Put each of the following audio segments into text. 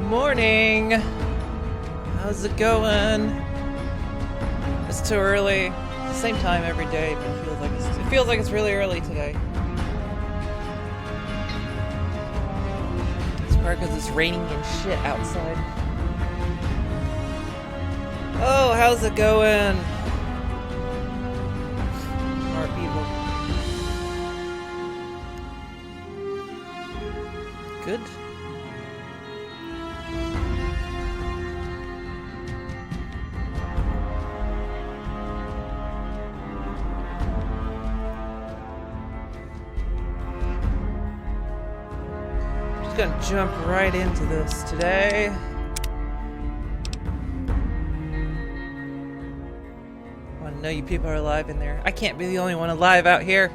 morning. How's it going? It's too early. Same time every day, but it feels like it's really early today. It's probably because it's raining and shit outside. Oh, how's it going? More people. Good. Gonna jump right into this today. I want to know you people are alive in there. I can't be the only one alive out here.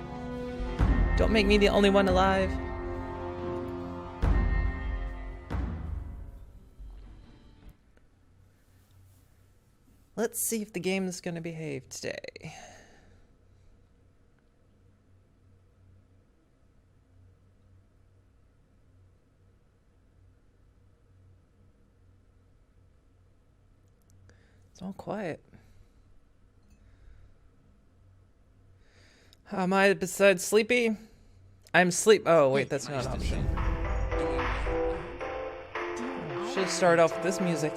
Don't make me the only one alive. Let's see if the game is gonna behave today. It's all quiet. How am I besides sleepy? I'm sleep. Oh, wait, that's not an option. Should start off with this music.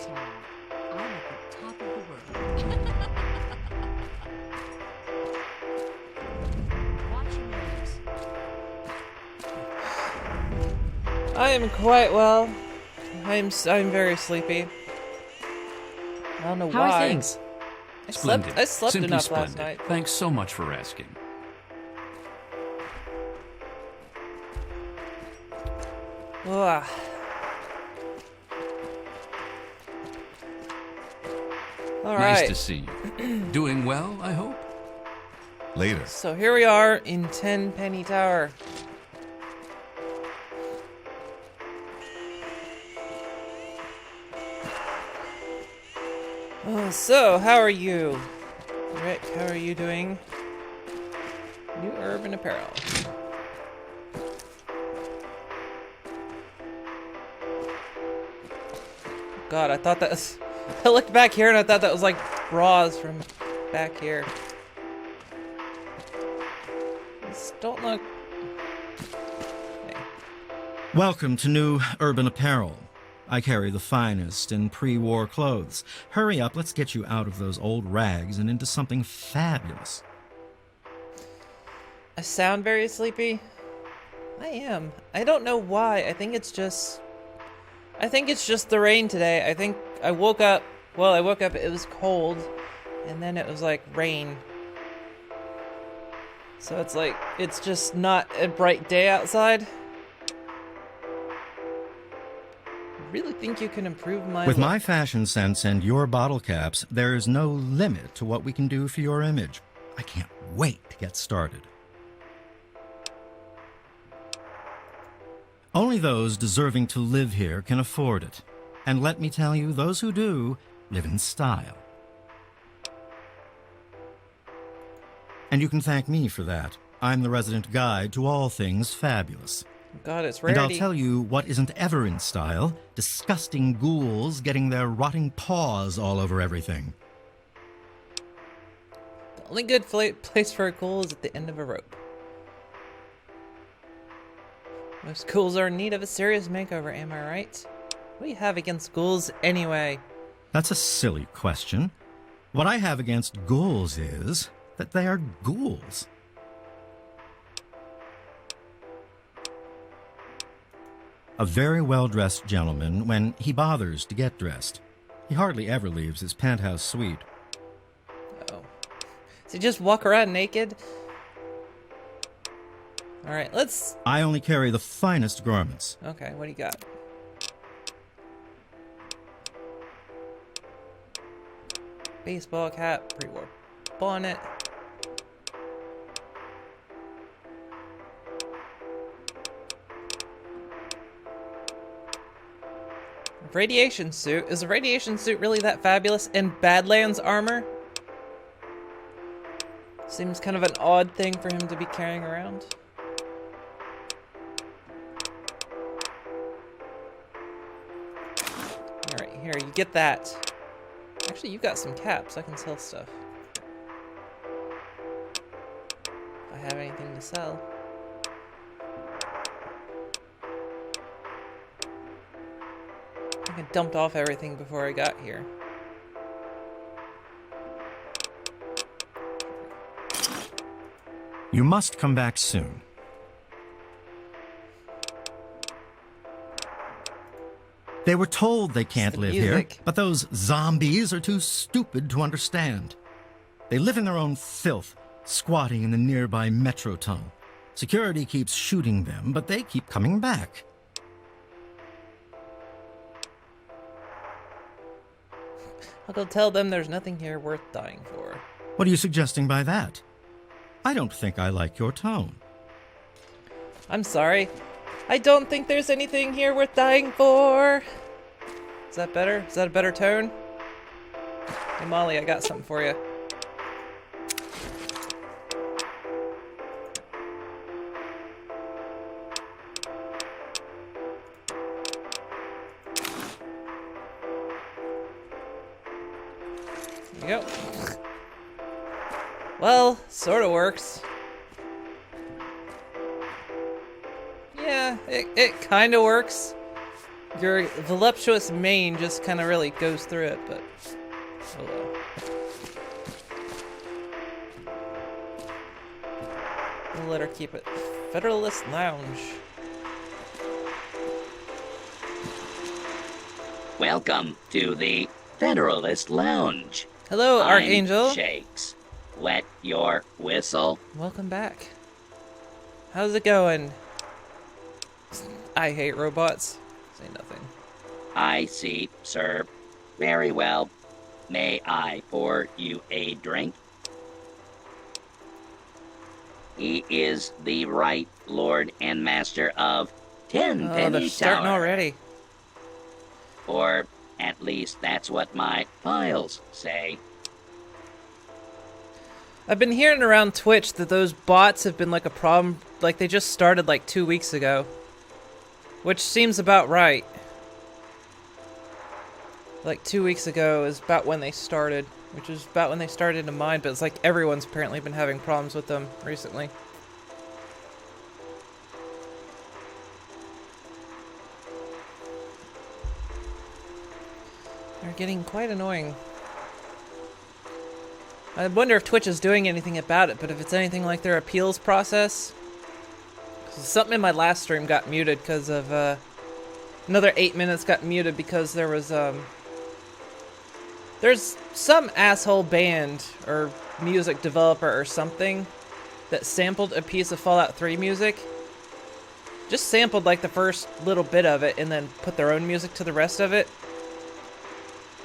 I'm at the top of the world. Watch your moves. I am quite well. I'm very sleepy. I don't know How why. are things? I Splendid. slept Simply enough splendid. last night. Thanks so much for asking. Ugh. All Nice right. to see you. Doing well, I hope? Later. So here we are in 10 Penny Tower. So, how are you? Rick, how are you doing? New urban apparel. God, I thought that was... I looked back here and I thought that was like bras from back here. These don't look... Okay. Welcome to New Urban Apparel. I carry the finest in pre-war clothes. Hurry up, let's get you out of those old rags and into something fabulous. I sound very sleepy. I am. I don't know why. I think it's just the rain today. I think I woke up, it was cold, and then it was like rain. So it's like, it's just not a bright day outside. Really think you can improve my With look. my fashion sense and your bottle caps, there's no limit to what we can do for your image. I can't wait to get started. Only those deserving to live here can afford it. And let me tell you, those who do live in style. And you can thank me for that. I'm the resident guide to all things fabulous. God, it's And rarity. I'll tell you what isn't ever in style: disgusting ghouls getting their rotting paws all over everything. The only good place for a ghoul is at the end of a rope. Most ghouls are in need of a serious makeover, am I right? What do you have against ghouls anyway? That's a silly question. What I have against ghouls is that they are ghouls. A very well-dressed gentleman when he bothers to get dressed. He hardly ever leaves his penthouse suite. Oh. Does he just walk around naked? Alright, let's... I only carry the finest garments. Okay, what do you got? Baseball cap, pre-war bonnet. Radiation suit? Is a radiation suit really that fabulous? And Badlands armor? Seems kind of an odd thing for him to be carrying around. Alright, here, you get that. Actually, you got some caps. I can sell stuff. If I have anything to sell. I think I dumped off everything before I got here. You must come back soon. They were told they can't the live here, music. but those zombies are too stupid to understand. They live in their own filth, squatting in the nearby metro tunnel. Security keeps shooting them, but they keep coming back. I'll go tell them there's nothing here worth dying for. What are you suggesting by that? I don't think I like your tone. I'm sorry. I don't think there's anything here worth dying for. Is that better? Is that a better tone? Hey Molly, I got something for you. There you go. Well, sorta works. Yeah, it kinda works. Your voluptuous mane just kinda really goes through it, but oh well. We'll let her keep it. Federalist Lounge. Welcome to the Federalist Lounge. Hello, I'm Archangel. Shakes. Wet your whistle. Welcome back. How's it going? I hate robots. Say nothing. I see, sir. Very well. May I pour you a drink? He is the right Lord and Master of Oh, Tenpenny they're starting Tower. already. Or at least that's what my files say. I've been hearing around Twitch that those bots have been like a problem. Like they just started like 2 weeks ago. Which seems about right. Like 2 weeks ago is about when they started. Which is about when they started to mine, but it's like everyone's apparently been having problems with them recently. They're getting quite annoying. I wonder if Twitch is doing anything about it, but if it's anything like their appeals process. Something in my last stream got muted because of, another 8 minutes got muted because there was, there's some asshole band or music developer or something that sampled a piece of Fallout 3 music. Just sampled like the first little bit of it and then put their own music to the rest of it.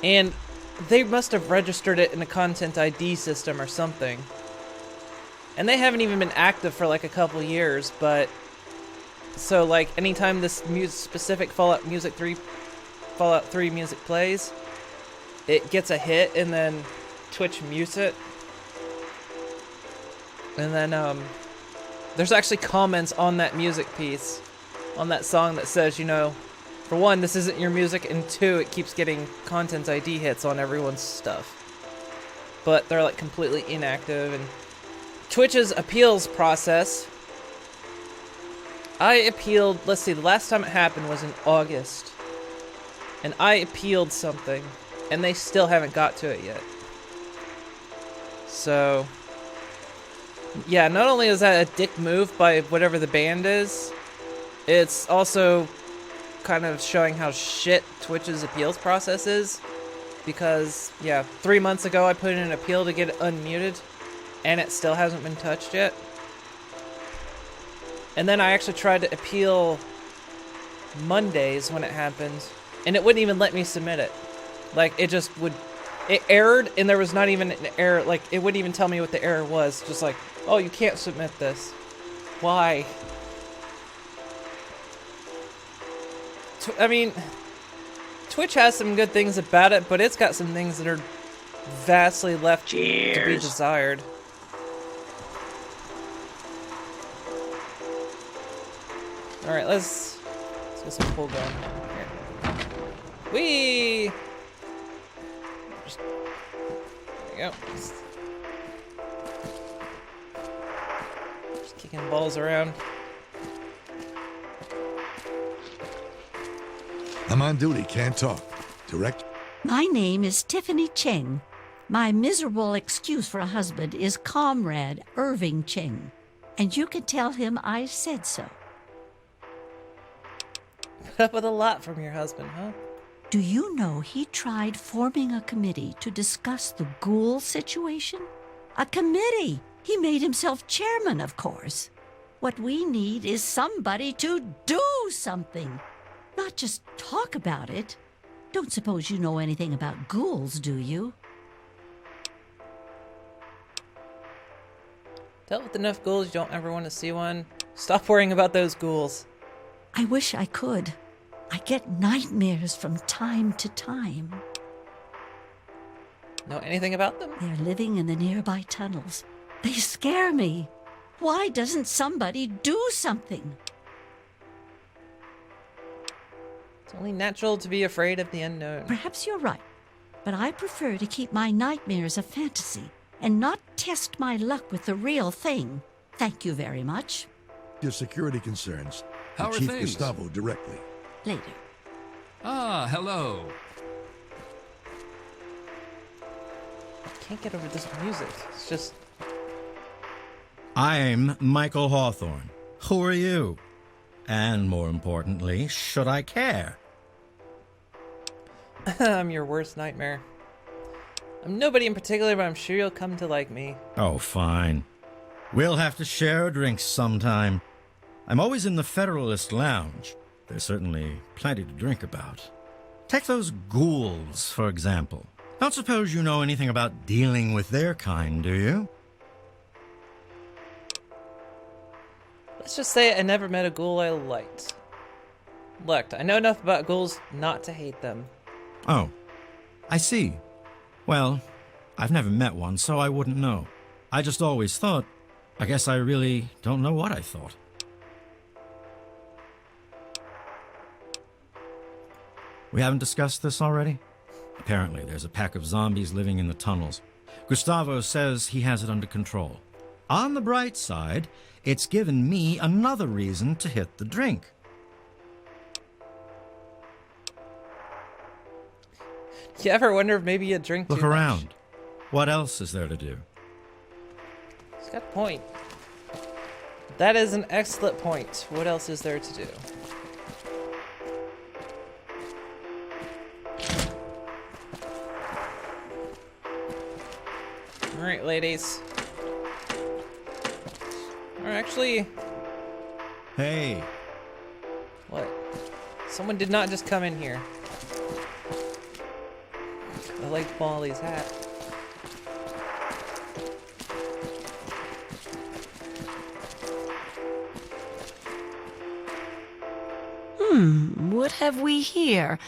And they must have registered it in a content ID system or something. And they haven't even been active for like a couple years, but so like anytime this specific Fallout 3 music plays, it gets a hit and then Twitch mutes it. And then there's actually comments on that music piece, on that song that says, you know, for one, this isn't your music, and two, it keeps getting content ID hits on everyone's stuff. But they're like completely inactive, and Twitch's appeals process, I appealed, let's see, the last time it happened was in August. And I appealed something, and they still haven't got to it yet. So, yeah, not only is that a dick move by whatever the band is, it's also kind of showing how shit Twitch's appeals process is. Because, yeah, 3 months ago I put in an appeal to get it unmuted, and it still hasn't been touched yet. And then I actually tried to appeal Mondays when it happened, and it wouldn't even let me submit it. Like, it just would... It errored, and there was not even an error. Like, it wouldn't even tell me what the error was. Just like, oh, you can't submit this. Why? I mean, Twitch has some good things about it, but it's got some things that are vastly left to be desired. Alright, let's get some pull gun. Here. Whee! Just, there you go. Just kicking balls around. I'm on duty, can't talk. Direct. My name is Tiffany Cheng. My miserable excuse for a husband is Comrade Irving Cheng. And you can tell him I said so. Put up with a lot from your husband, huh? Do you know he tried forming a committee to discuss the ghoul situation? A committee! He made himself chairman, of course. What we need is somebody to do something. Not just talk about it. Don't suppose you know anything about ghouls, do you? Dealt with enough ghouls, you don't ever want to see one. Stop worrying about those ghouls. I wish I could. I get nightmares from time to time. Know anything about them? They're living in the nearby tunnels. They scare me. Why doesn't somebody do something? It's only natural to be afraid of the unknown. Perhaps you're right, but I prefer to keep my nightmares a fantasy and not test my luck with the real thing. Thank you very much. Your security concerns. to How are Chief things? Gustavo directly. Later. Ah, hello. I can't get over this music. It's just... I'm Michael Hawthorne. Who are you? And more importantly, should I care? I'm your worst nightmare. I'm nobody in particular, but I'm sure you'll come to like me. Oh, fine. We'll have to share a drink sometime. I'm always in the Federalist Lounge. There's certainly plenty to drink about. Take those ghouls, for example. Don't suppose you know anything about dealing with their kind, do you? Let's just say I never met a ghoul I liked. Look, I know enough about ghouls not to hate them. Oh, I see. Well, I've never met one, so I wouldn't know. I just always thought. I guess I really don't know what I thought. We haven't discussed this already? Apparently, there's a pack of zombies living in the tunnels. Gustavo says he has it under control. On the bright side, it's given me another reason to hit the drink. You ever wonder if maybe you drink too Look much? around. What else is there to do? He's got a point. That is an excellent point. What else is there to do? Alright, ladies. Or actually, Hey, what? Someone did not just come in here. I like Molly's hat. What have we here?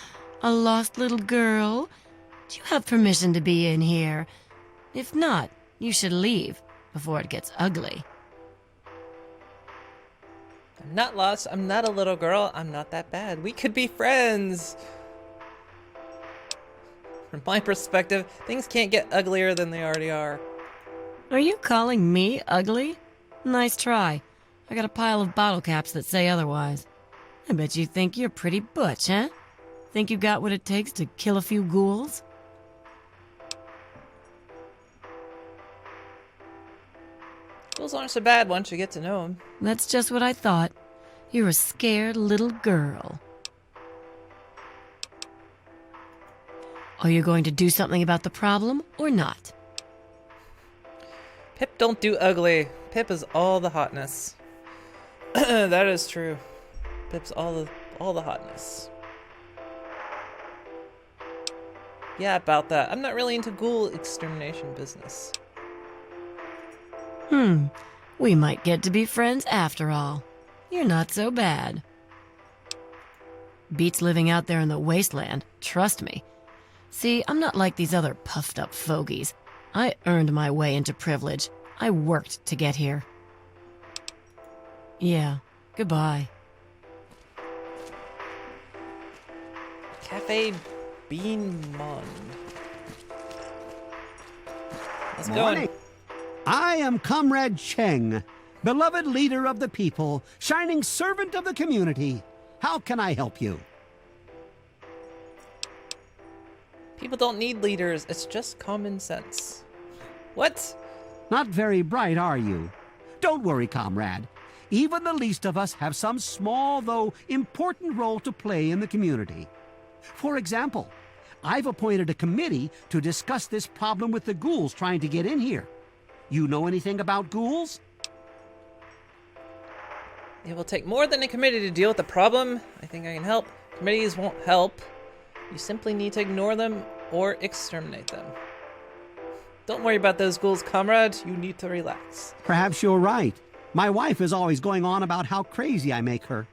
A lost little girl? Do you have permission to be in here? If not, you should leave before it gets ugly. I'm not lost. I'm not a little girl. I'm not that bad. We could be friends. From my perspective, things can't get uglier than they already are. Are you calling me ugly? Nice try. I got a pile of bottle caps that say otherwise. I bet you think you're pretty butch, huh? Think you got what it takes to kill a few ghouls? Ghouls aren't so bad once you get to know them. That's just what I thought. You're a scared little girl. Are you going to do something about the problem or not? Pip don't do ugly. Pip is all the hotness. That is true. Pip's all the hotness. Yeah, about that. I'm not really into ghoul extermination business. We might get to be friends after all. You're not so bad. Beats living out there in the wasteland, trust me. See, I'm not like these other puffed up fogies. I earned my way into privilege. I worked to get here. Yeah, goodbye. Cafe Bean Mon. Let's Morning. go. I am Comrade Cheng, beloved leader of the people, shining servant of the community. How can I help you? People don't need leaders. It's just common sense. What? Not very bright, are you? Don't worry, comrade. Even the least of us have some small, though important role to play in the community. For example, I've appointed a committee to discuss this problem with the ghouls trying to get in here. You know anything about ghouls? It will take more than a committee to deal with the problem. I think I can help. Committees won't help. You simply need to ignore them or exterminate them. Don't worry about those ghouls, comrade. You need to relax. Perhaps you're right. My wife is always going on about how crazy I make her.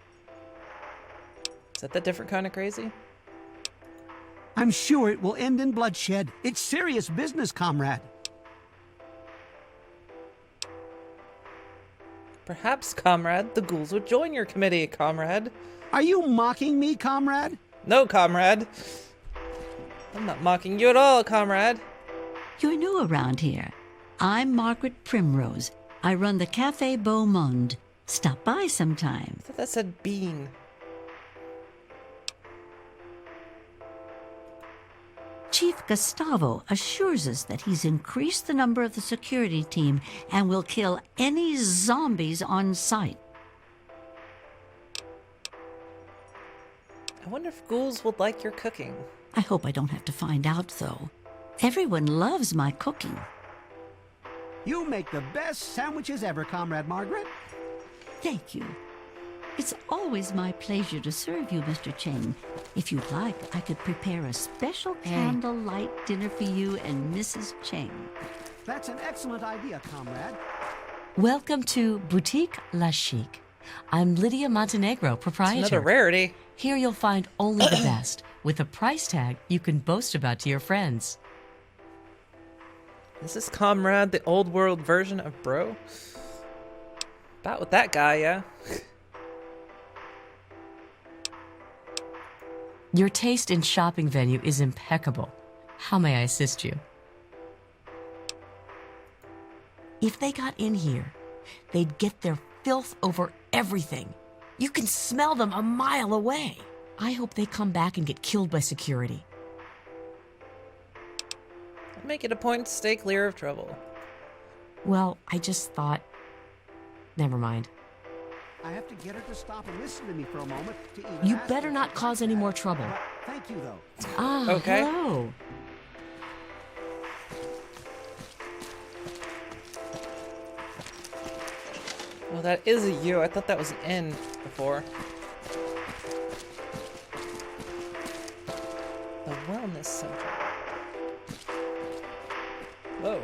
Is that the different kind of crazy? I'm sure it will end in bloodshed. It's serious business, comrade. Perhaps, comrade, the ghouls would join your committee, comrade. Are you mocking me, comrade? No, comrade. I'm not mocking you at all, comrade. You're new around here. I'm Margaret Primrose. I run the Café Beau Monde. Stop by sometime. I thought that said bean. Chief Gustavo assures us that he's increased the number of the security team and will kill any zombies on sight. I wonder if ghouls would like your cooking. I hope I don't have to find out, though. Everyone loves my cooking. You make the best sandwiches ever, Comrade Margaret. Thank you. It's always my pleasure to serve you, Mr. Cheng. If you'd like, I could prepare a special candlelight dinner for you and Mrs. Cheng. That's an excellent idea, comrade. Welcome to Boutique La Chic. I'm Lydia Montenegro, It's proprietor. another rarity. Here you'll find only the best, with a price tag you can boast about to your friends. Is this comrade the old world version of bro? About with that guy, yeah. Your taste in shopping venue is impeccable. How may I assist you? If they got in here, they'd get their filth over everything. You can smell them a mile away. I hope they come back and get killed by security. Make it a point to stay clear of trouble. Well, I just thought... Never mind. I have to get her to stop and listen to me for a moment to even You ask better her not to cause any more trouble. Thank you, though. Ah, Okay. hello. Well, that is a U. I thought that was an N before. The Wellness Center. Whoa.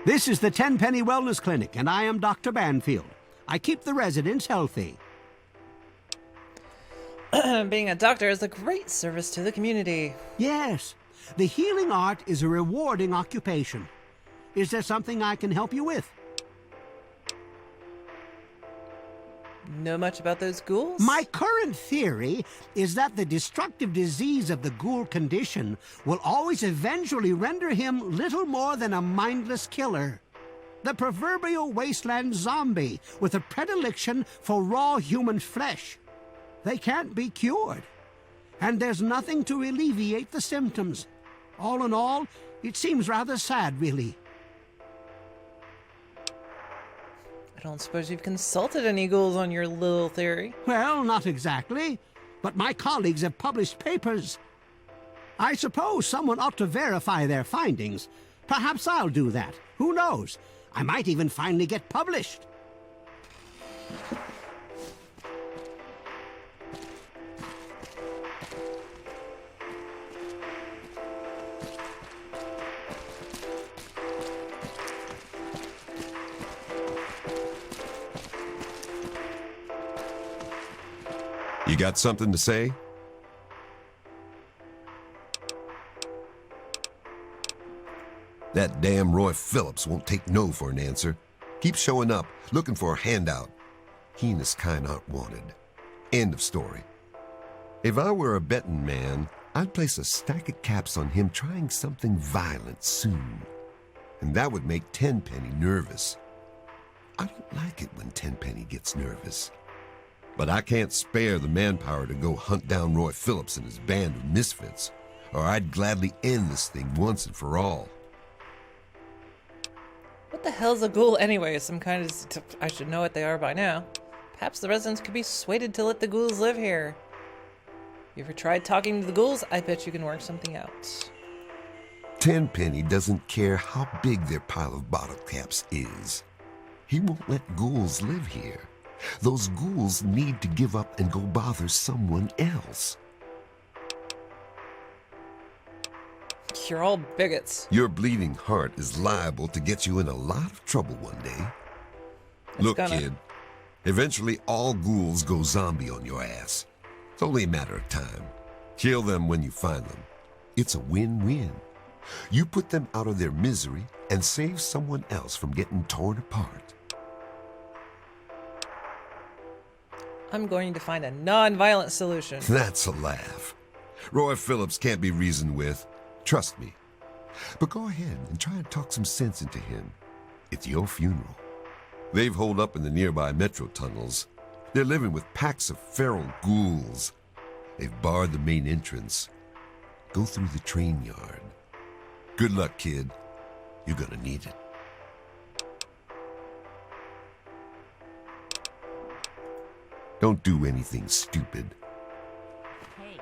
This is the Tenpenny Wellness Clinic, and I am Dr. Banfield. I keep the residents healthy. Being a doctor is a great service to the community. Yes, the healing art is a rewarding occupation. Is there something I can help you with? Know much about those ghouls? My current theory is that the destructive disease of the ghoul condition will always eventually render him little more than a mindless killer. The proverbial wasteland zombie with a predilection for raw human flesh. They can't be cured, and there's nothing to alleviate the symptoms. All in all, it seems rather sad, really. I don't suppose you've consulted any ghouls on your little theory. Well, not exactly, but my colleagues have published papers. I suppose someone ought to verify their findings. Perhaps I'll do that. Who knows? I might even finally get published. You got something to say? That damn Roy Phillips won't take no for an answer. Keeps showing up, looking for a handout. He and his kind aren't wanted. End of story. If I were a betting man, I'd place a stack of caps on him trying something violent soon. And that would make Tenpenny nervous. I don't like it when Tenpenny gets nervous. But I can't spare the manpower to go hunt down Roy Phillips and his band of misfits, or I'd gladly end this thing once and for all. What the hell's a ghoul anyway? Some kind of... I should know what they are by now. Perhaps the residents could be swayed to let the ghouls live here. You ever tried talking to the ghouls? I bet you can work something out. Tenpenny doesn't care how big their pile of bottle caps is. He won't let ghouls live here. Those ghouls need to give up and go bother someone else. You're all bigots. Your bleeding heart is liable to get you in a lot of trouble one day. Look, kid, eventually all ghouls go zombie on your ass. It's only a matter of time. Kill them when you find them. It's a win-win. You put them out of their misery and save someone else from getting torn apart. I'm going to find a non-violent solution. That's a laugh. Roy Phillips can't be reasoned with. Trust me. But go ahead and try and talk some sense into him. It's your funeral. They've holed up in the nearby metro tunnels. They're living with packs of feral ghouls. They've barred the main entrance. Go through the train yard. Good luck, kid. You're gonna need it. Don't do anything stupid. Hey.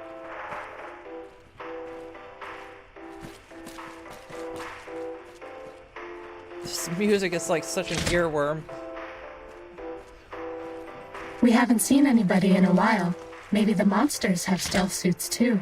This music is like such an earworm. We haven't seen anybody in a while. Maybe the monsters have stealth suits too.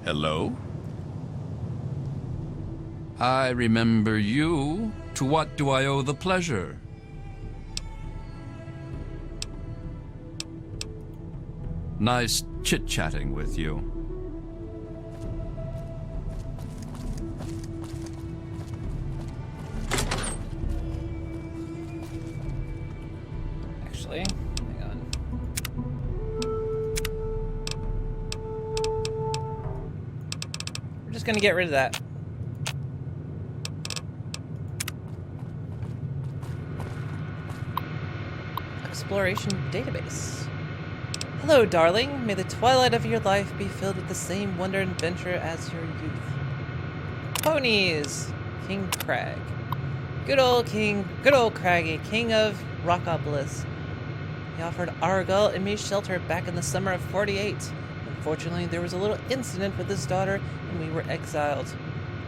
Hello? I remember you. To what do I owe the pleasure? Nice chit-chatting with you. Actually, hang on. We're just gonna get rid of that. Exploration database. Hello, darling. May the twilight of your life be filled with the same wonder and adventure as your youth. Ponies! King Crag. Good old Craggy, king of Rockopolis. He offered Argyle and me shelter back in the summer of '48. Unfortunately, there was a little incident with his daughter, and we were exiled.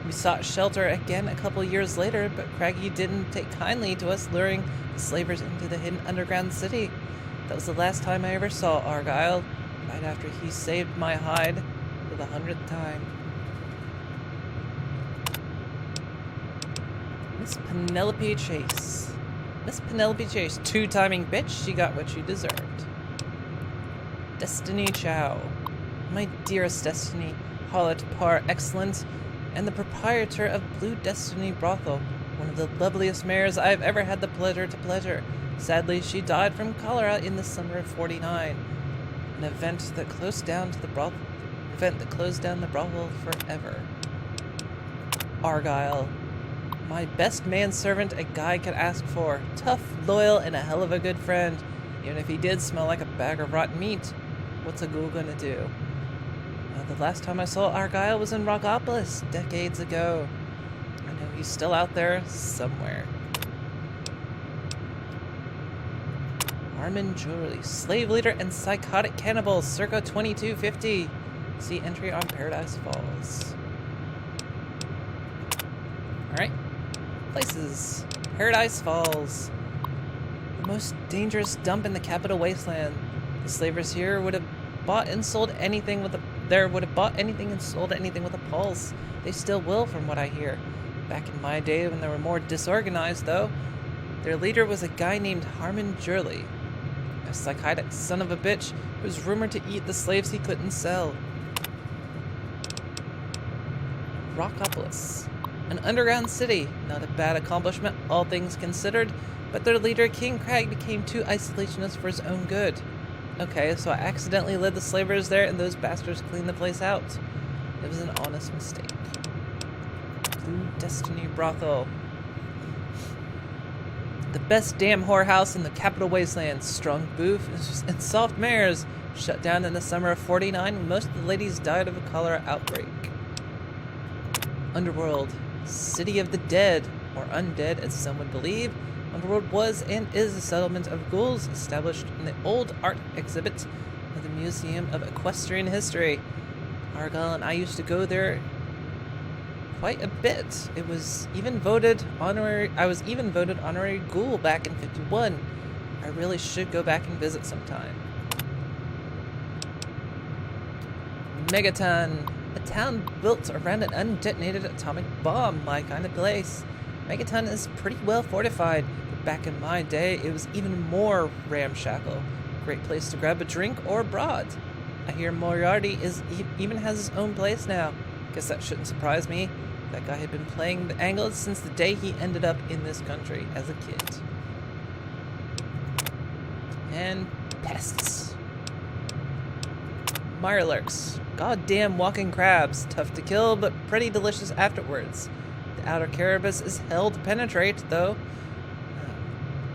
We sought shelter again a couple years later, but Craggy didn't take kindly to us luring the slavers into the hidden underground city. That was the last time I ever saw Argyle, right after he saved my hide for the 100th time. Miss Penelope Chase. Miss Penelope Chase, two-timing bitch, she got what she deserved. Destiny Chow. My dearest Destiny, harlot par excellence, and the proprietor of Blue Destiny Brothel, one of the loveliest mares I've ever had the pleasure to pleasure. Sadly, she died from cholera in the summer of '49, an event that closed down the brothel forever. Argyle. My best manservant a guy could ask for. Tough, loyal, and a hell of a good friend. Even if he did smell like a bag of rotten meat. What's a ghoul gonna do? The last time I saw Argyle was in Rockopolis, decades ago. I know he's still out there somewhere. Armin Jewelry, slave leader and psychotic cannibal, circa 2250. See entry on Paradise Falls. Alright. Places. Paradise Falls. most dangerous dump in the capital wasteland. The slavers here would have bought and sold anything with a pulse. They still will, from what I hear. Back in my day, when they were more disorganized, though, their leader was a guy named Harmon Jurley, a psychotic son of a bitch who was rumored to eat the slaves he couldn't sell. Rockopolis, an underground city. Not a bad accomplishment, all things considered, but their leader, King Crag, became too isolationist for his own good. Okay, so I accidentally led the slavers there and those bastards cleaned the place out. It was an honest mistake. Blue Destiny Brothel. The best damn whorehouse in the capital wasteland. Strong booths and soft mares. Shut down in the summer of 49 when most of the ladies died of a cholera outbreak. Underworld. City of the dead, or undead as some would believe. Underworld was and is a settlement of ghouls established in the old art exhibit of the Museum of Equestrian History. Argyle and I used to go there quite a bit. I was even voted honorary ghoul back in 51. I really should go back and visit sometime. Megaton, a town built around an undetonated atomic bomb, my kind of place. Megaton is pretty well fortified, but back in my day, it was even more ramshackle. Great place to grab a drink or abroad. I hear Moriarty even has his own place now. Guess that shouldn't surprise me. That guy had been playing the Angles since the day he ended up in this country as a kid. And pests. Mirelurks. Goddamn walking crabs. Tough to kill, but pretty delicious afterwards. The outer carapace is hell to penetrate, though.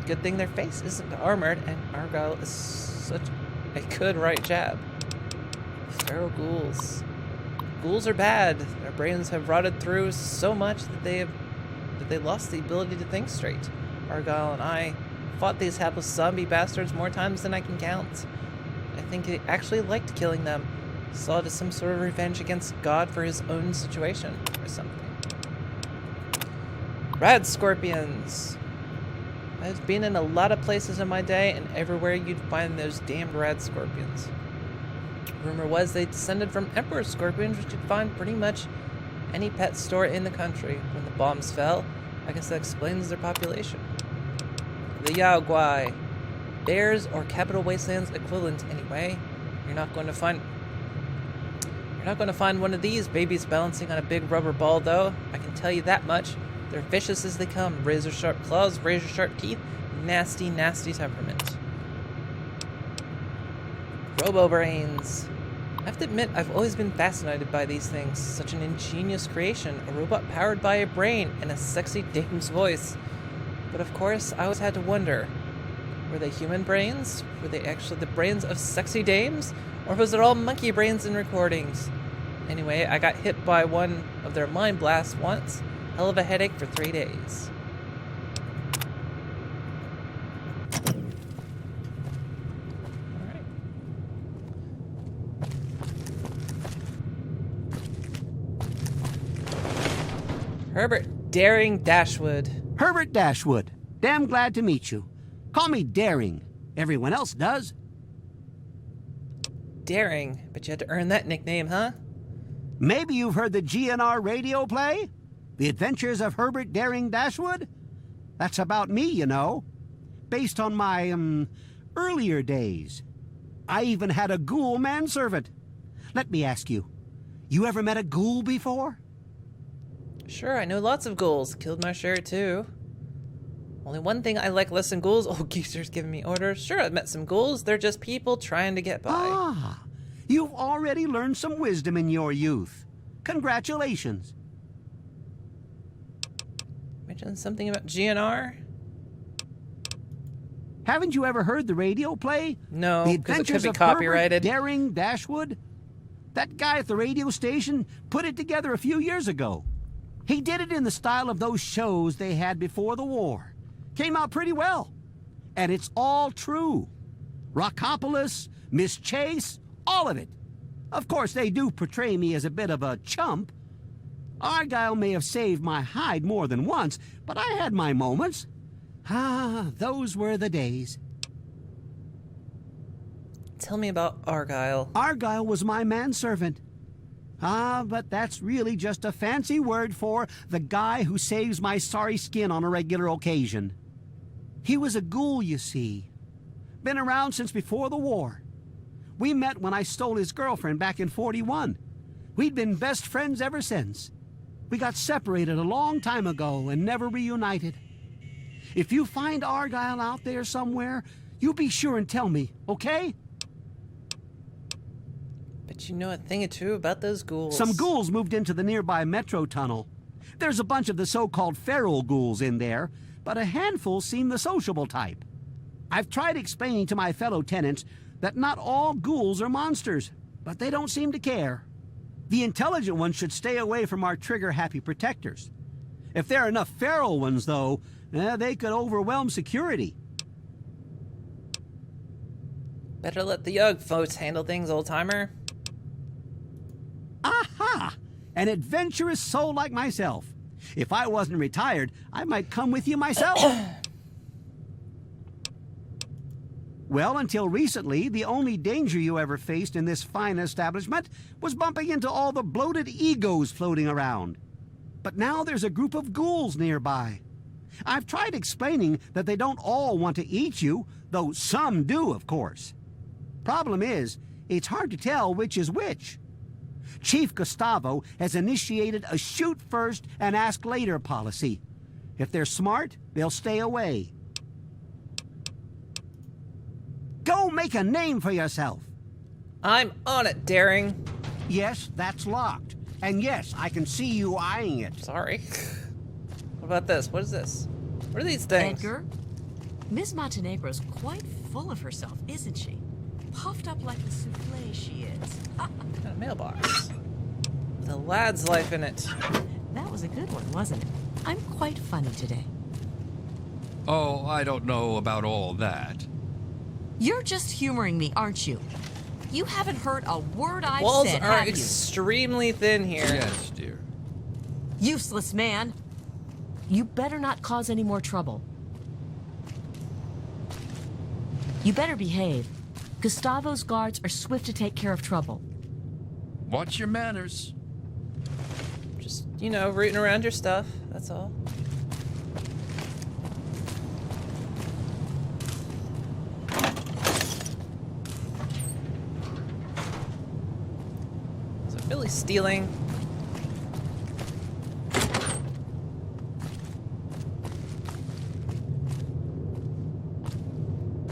Good thing their face isn't armored, and Argyle is such a good right jab. Feral ghouls. Ghouls are bad. Their brains have rotted through so much that they lost the ability to think straight. Argyle and I fought these hapless zombie bastards more times than I can count. I think he actually liked killing them. Saw it as some sort of revenge against God for his own situation, or something. Rad scorpions. I've been in a lot of places in my day, and everywhere you'd find those damned rad scorpions. Rumor was they descended from emperor scorpions, which you could find pretty much any pet store in the country. When the bombs fell, I guess that explains their population. The Yaoguai. Bears, or capital wastelands equivalent anyway. You're not going to find one of these babies balancing on a big rubber ball, though. I can tell you that much. They're vicious as they come. Razor-sharp claws, razor-sharp teeth, nasty, nasty temperament. Robo-brains. I have to admit, I've always been fascinated by these things. Such an ingenious creation. A robot powered by a brain and a sexy dame's voice. But of course, I always had to wonder, were they human brains? Were they actually the brains of sexy dames? Or was it all monkey brains in recordings? Anyway, I got hit by one of their mind blasts once. Hell of a headache for 3 days. Alright. Herbert Daring Dashwood. Herbert Dashwood. Damn glad to meet you. Call me Daring. Everyone else does. Daring, but you had to earn that nickname, huh? Maybe you've heard the GNR radio play? The Adventures of Herbert Daring Dashwood? That's about me, you know. Based on my, earlier days. I even had a ghoul manservant. Let me ask you, you ever met a ghoul before? Sure, I know lots of ghouls. Killed my share, too. Only one thing I like less than ghouls. Oh, Geezer's giving me orders. Sure, I've met some ghouls. They're just people trying to get by. Ah, you've already learned some wisdom in your youth. Congratulations. Mentioned something about GNR? Haven't you ever heard the radio play? No, The because it could Adventures be of copyrighted. Herbert Daring Dashwood? That guy at the radio station put it together a few years ago. He did it in the style of those shows they had before the war. Came out pretty well. And it's all true. Rockopolis, Miss Chase, all of it. Of course, they do portray me as a bit of a chump. Argyle may have saved my hide more than once, but I had my moments. Ah, those were the days. Tell me about Argyle. Argyle was my manservant. Ah, but that's really just a fancy word for the guy who saves my sorry skin on a regular occasion. He was a ghoul, you see. Been around since before the war. We met when I stole his girlfriend back in '41. We'd been best friends ever since. We got separated a long time ago and never reunited. If you find Argyle out there somewhere, you be sure and tell me, okay? But you know a thing or two about those ghouls. Some ghouls moved into the nearby metro tunnel. There's a bunch of the so-called feral ghouls in there, but a handful seem the sociable type. I've tried explaining to my fellow tenants that not all ghouls are monsters, but they don't seem to care. The intelligent ones should stay away from our trigger-happy protectors. If there are enough feral ones, though, they could overwhelm security. Better let the young folks handle things, old-timer. Aha! An adventurous soul like myself. If I wasn't retired, I might come with you myself. Well, until recently, the only danger you ever faced in this fine establishment was bumping into all the bloated egos floating around. But now there's a group of ghouls nearby. I've tried explaining that they don't all want to eat you, though some do, of course. Problem is, it's hard to tell which is which. Chief Gustavo has initiated a shoot first and ask later policy. If they're smart, they'll stay away. Go make a name for yourself. I'm on it, Daring. Yes, that's locked. And yes, I can see you eyeing it. Sorry. What about this? What is this? What are these things? Edgar, Miss Montenegro's quite full of herself, isn't she? Puffed up like the souffle she is. Got a mailbox. With a lad's life in it. That was a good one, wasn't it? I'm quite funny today. Oh, I don't know about all that. You're just humoring me, aren't you? You haven't heard a word I've Walls said, are have you? extremely thin here. Yes, dear. Useless man. You better not cause any more trouble. You better behave. Gustavo's guards are swift to take care of trouble. Watch your manners. Just, you know, rooting around your stuff. That's all. Is it really stealing?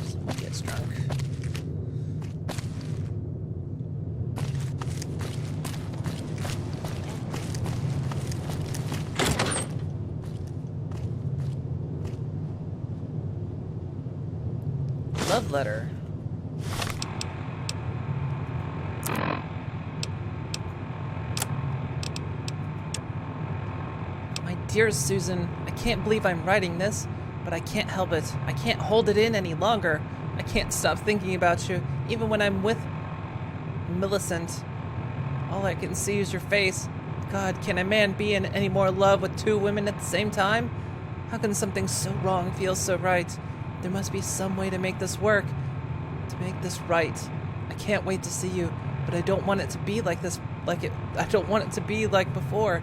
Someone gets drunk. Love letter. My dear Susan, I can't believe I'm writing this, but I can't help it. I can't hold it in any longer. I can't stop thinking about you, even when I'm with Millicent. All I can see is your face. God, can a man be in any more love with two women at the same time? How can something so wrong feel so right? There must be some way to make this work, to make this right. I can't wait to see you, but I don't want it to be like this, I don't want it to be like before.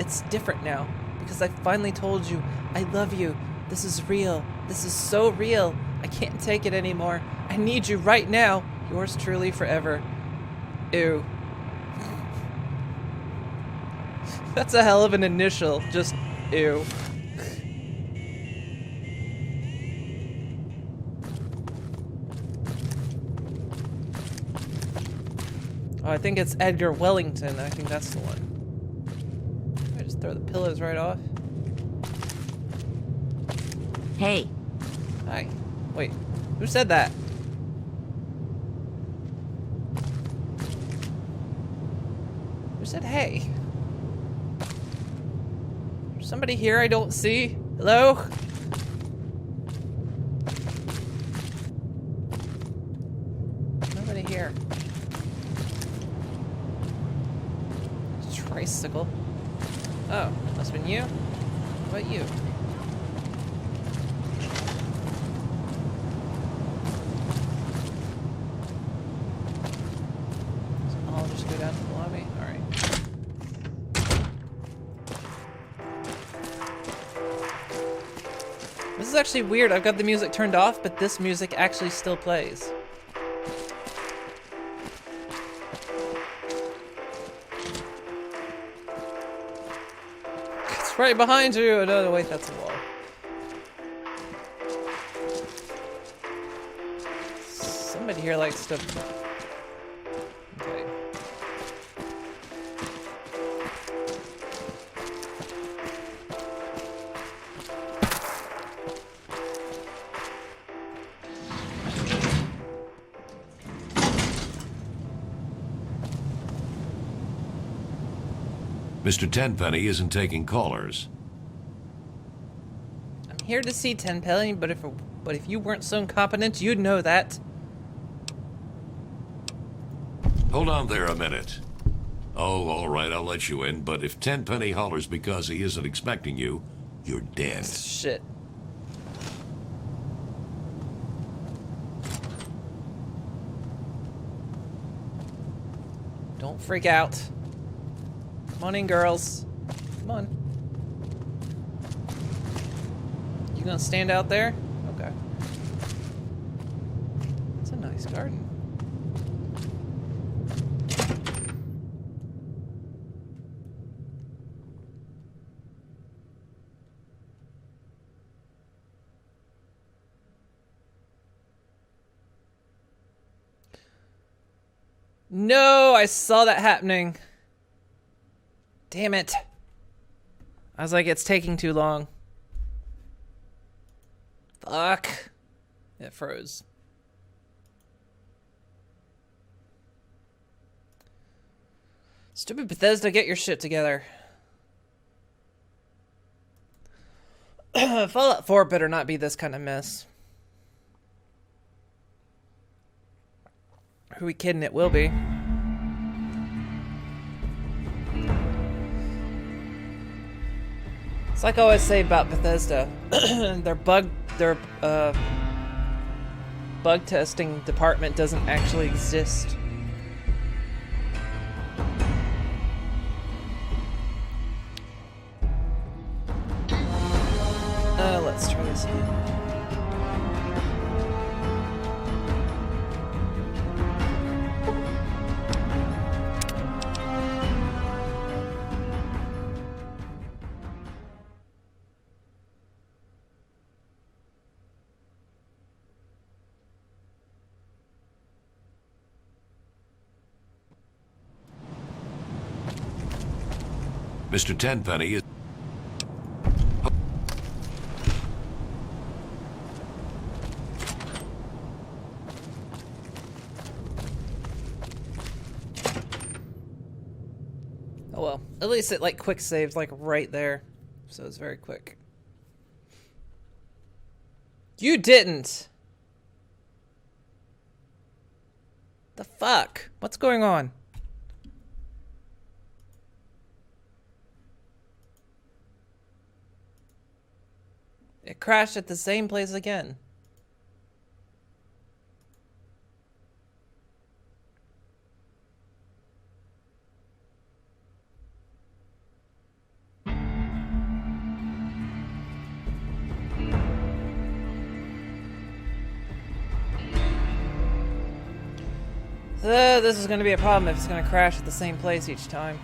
It's different now, because I finally told you, I love you. This is real. This is so real. I can't take it anymore. I need you right now. Yours truly forever. Ew. That's a hell of an initial. Just, ew. Oh, I think it's Edgar Wellington. I think that's the one. I just throw the pillows right off. Hey. Hi. Wait, who said that? Who said hey? There's somebody here I don't see? Hello? Nobody here. Tricycle. Oh, must have been you. What about you? actually weird. I've got the music turned off, but this music actually still plays. It's right behind you. No, wait, that's a wall. Somebody here likes to... Okay. Mr. Tenpenny isn't taking callers. I'm here to see Tenpenny, but if you weren't so incompetent, you'd know that. Hold on there a minute. Oh, all right, I'll let you in, but if Tenpenny hollers because he isn't expecting you, you're dead. Shit. Don't freak out. Come on in, girls. Come on. You gonna stand out there? Okay. It's a nice garden. No, I saw that happening. Damn it. I was like, it's taking too long. Fuck. It froze. Stupid Bethesda, get your shit together. Fallout 4 better not be this kind of mess. Who are we kidding? It will be. It's like I always say about Bethesda. Their bug testing department doesn't actually exist. Let's try this again. Mr. Tenpenny is... Oh well, at least it like quick saves like right there. So it's very quick. You didn't! The fuck? What's going on? It crashed at the same place again. This is going to be a problem if it's going to crash at the same place each time.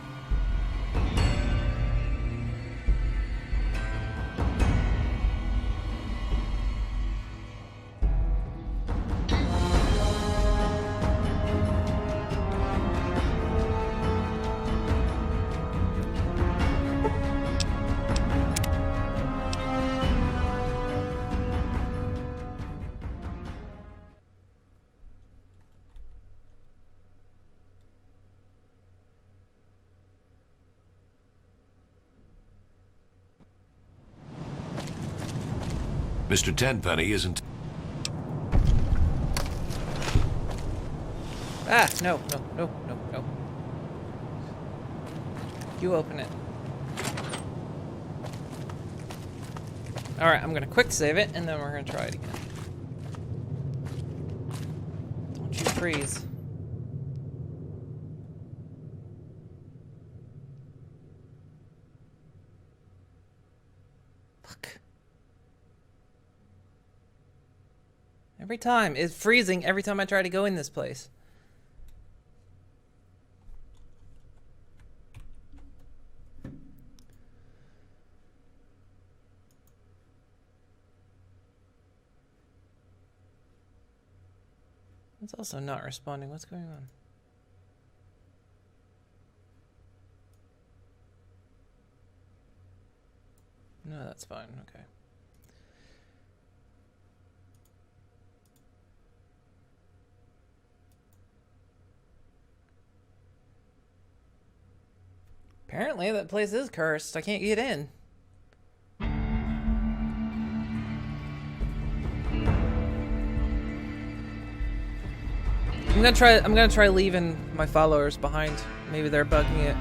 Mr. Tenpenny isn't... Ah, no. You open it. Alright, I'm gonna quick save it, and then we're gonna try it again. Don't you freeze. Fuck. Every time. It's freezing every time I try to go in this place. It's also not responding. What's going on? No, that's fine. Okay. Apparently that place is cursed. I can't get in. I'm gonna try leaving my followers behind. Maybe they're bugging it.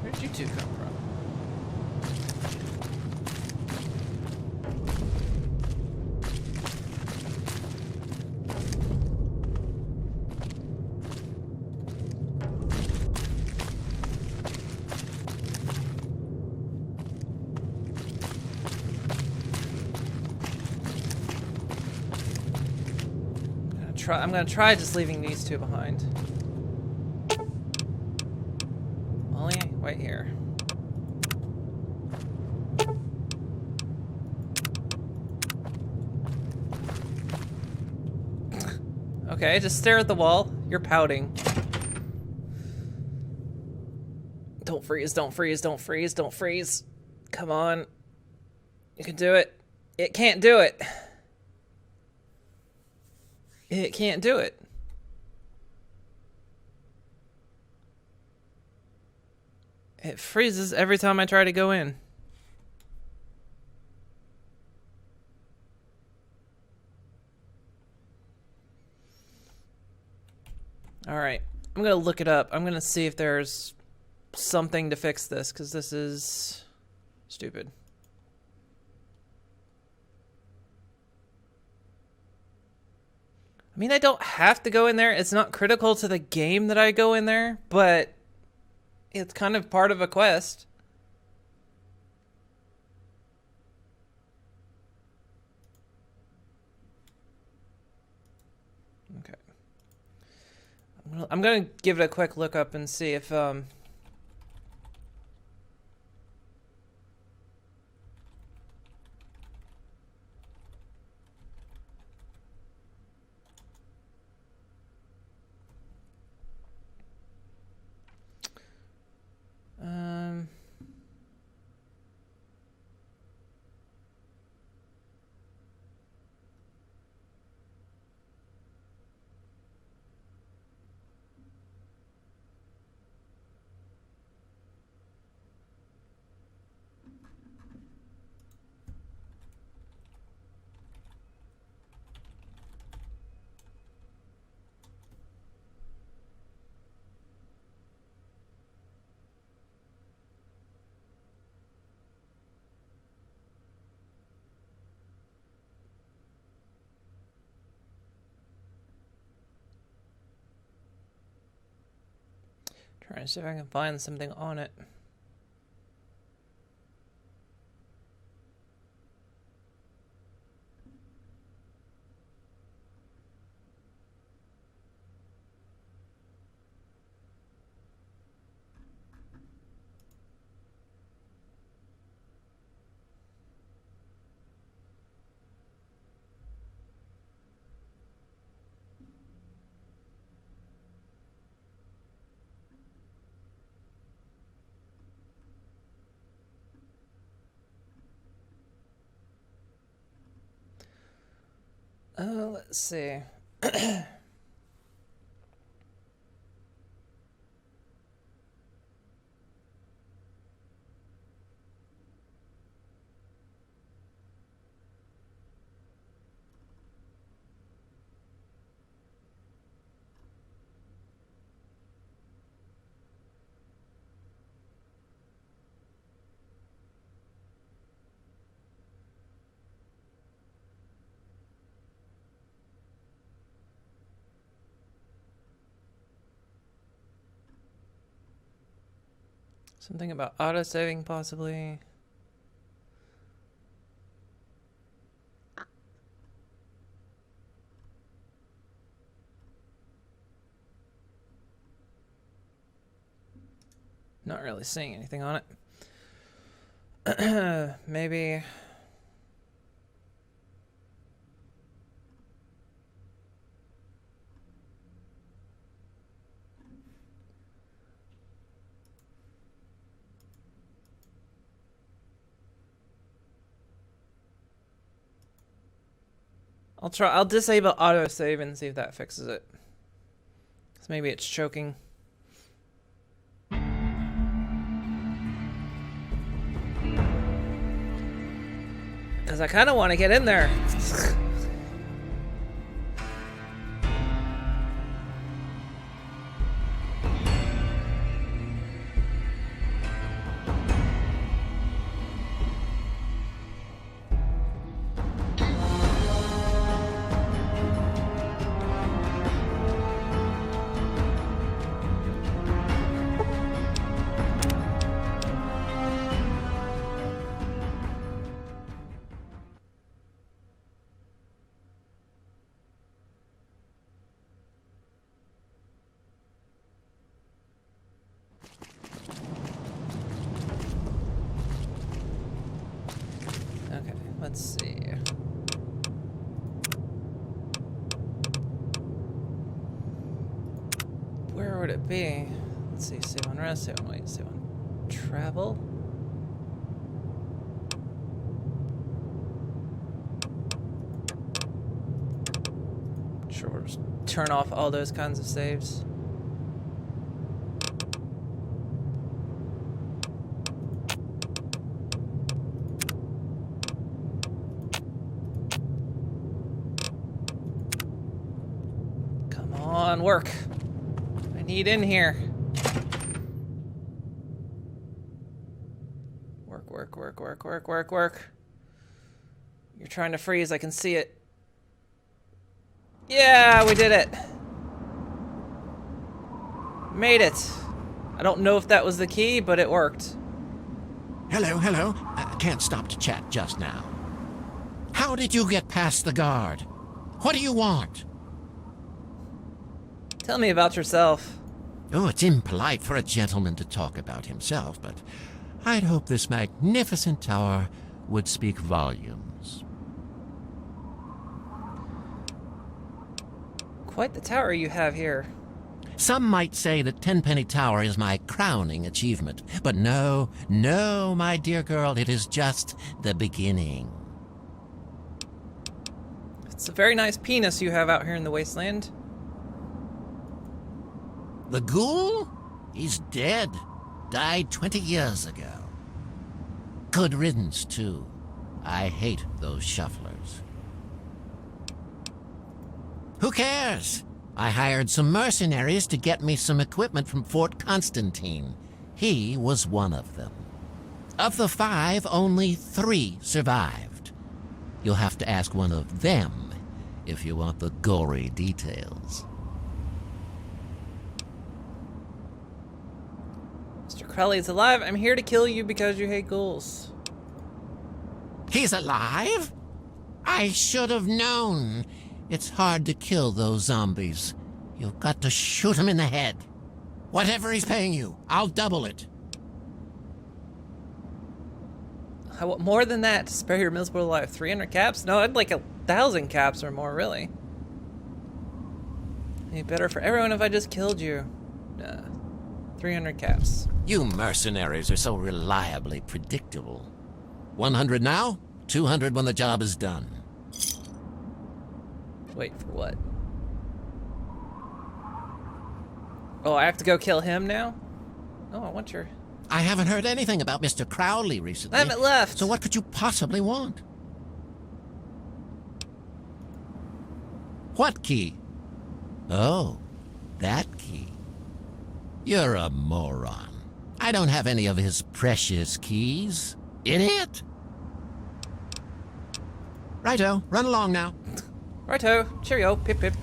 Where'd you two come from? I'm gonna try just leaving these two behind. Molly, wait here. Okay, just stare at the wall. You're pouting. Don't freeze, don't freeze, don't freeze, don't freeze. Come on. You can do it. It can't do it. It can't do it. It freezes every time I try to go in. Alright, I'm gonna look it up. I'm gonna see if there's something to fix this, because this is stupid. I mean, I don't have to go in there. It's not critical to the game that I go in there, but it's kind of part of a quest. Okay. I'm gonna give it a quick look up and see if trying to see if I can find something on it. Let's see. Something about auto-saving, possibly. Not really seeing anything on it. Maybe... I'll disable autosave and see if that fixes it. 'Cause maybe it's choking. Because I kind of want to get in there. Let's see. Where would it be? Let's see. Save on rest, save on wait, save on travel. Sure, we'll just turn off all those kinds of saves. Work. I need in here. Work. You're trying to freeze, I can see it. Yeah, we did it. Made it. I don't know if that was the key, but it worked. Hello. I can't stop to chat just now. How did you get past the guard? What do you want? Tell me about yourself. Oh, it's impolite for a gentleman to talk about himself, but I'd hope this magnificent tower would speak volumes. Quite the tower you have here. Some might say that Tenpenny Tower is my crowning achievement, but no, my dear girl, it is just the beginning. It's a very nice penis you have out here in the wasteland. The ghoul? He's dead. Died 20 years ago. Good riddance, too. I hate those shufflers. Who cares? I hired some mercenaries to get me some equipment from Fort Constantine. He was one of them. Of the 5, only 3 survived. You'll have to ask one of them if you want the gory details. Mr. Crowley's alive. I'm here to kill you because you hate ghouls. He's alive? I should have known. It's hard to kill those zombies. You've got to shoot him in the head. Whatever he's paying you, I'll double it. I want more than that to spare your miserable life. 300 caps? No, I'd like 1,000 caps or more, really. It'd be better for everyone if I just killed you. 300 caps. You mercenaries are so reliably predictable. 100 now, 200 when the job is done. Wait, for what? Oh, I have to go kill him now? Oh, I want your... I haven't heard anything about Mr. Crowley recently. I haven't left. So what could you possibly want? What key? Oh, that key. You're a moron. I don't have any of his precious keys. Idiot! Righto, run along now. Righto, cheerio, pip pip.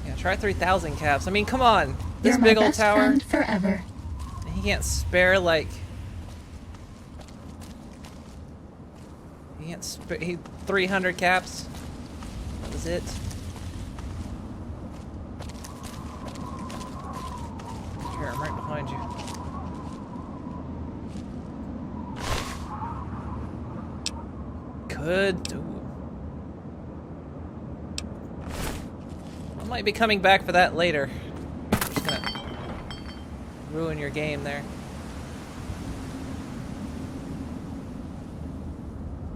Yeah, Try 3,000 caps. I mean, come on. This You're big my old best tower. friend forever. He can't spare, like... He can't spare... 300 caps. That was it. Here, I'm right behind you. Could... Ooh. I might be coming back for that later. Just gonna ruin your game there.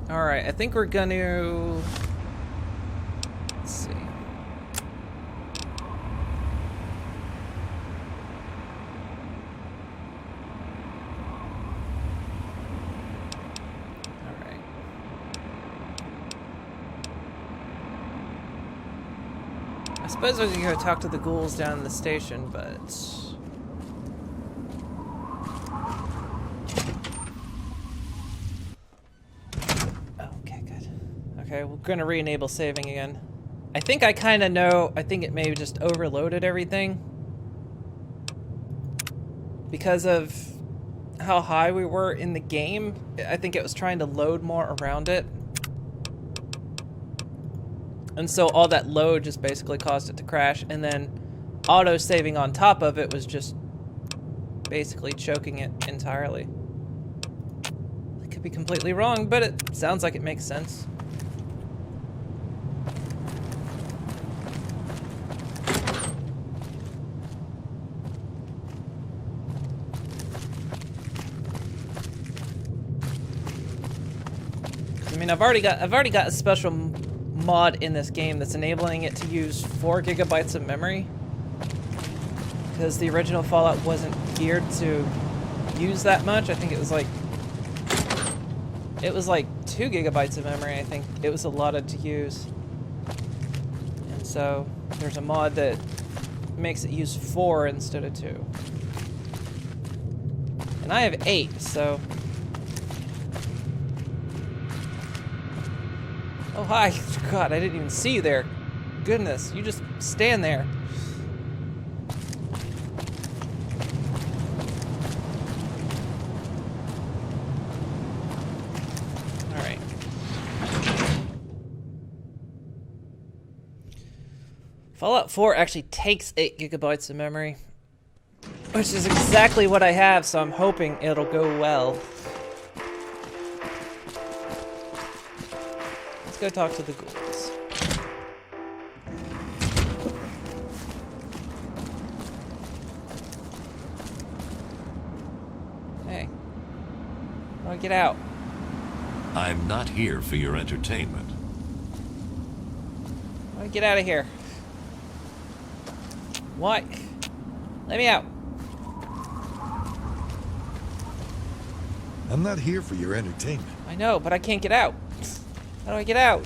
Alright, I think we're gonna... Let's see. Alright. I suppose we can go talk to the ghouls down in the station, but... Okay, good. Okay, we're gonna re-enable saving again. I think I kinda know, I think it may have just overloaded everything. Because of how high we were in the game, I think it was trying to load more around it. And so all that load just basically caused it to crash, and then auto-saving on top of it was just basically choking it entirely. I could be completely wrong, but it sounds like it makes sense. I mean, I've already got a special mod in this game that's enabling it to use 4 gigabytes of memory, because the original Fallout wasn't geared to use that much. I think it was like 2 gigabytes of memory. I think it was allotted to use, and so there's a mod that makes it use 4 instead of 2, and I have 8, so. Oh, hi. God, I didn't even see you there. Goodness, you just stand there. Alright. Fallout 4 actually takes 8 gigabytes of memory, which is exactly what I have, so I'm hoping it'll go well. Let's go talk to the ghouls. Hey. How do I get out? I'm not here for your entertainment. How do I get out of here? What? Let me out. I'm not here for your entertainment. I know, but I can't get out. How do I get out?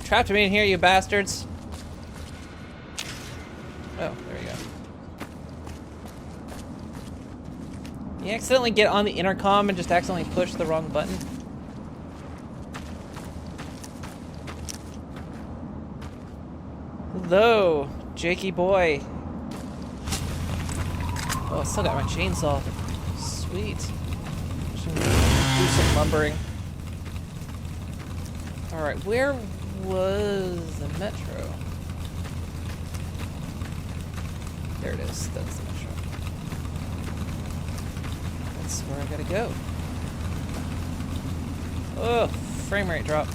Trapped me in here, you bastards. Oh, there we go. You accidentally get on the intercom and just accidentally push the wrong button? Hello, Jakey boy. Oh, I still got my chainsaw. Sweet. Should do some lumbering. Alright, where was the metro? There it is. That's the metro. That's where I gotta go. Oh, frame rate drop.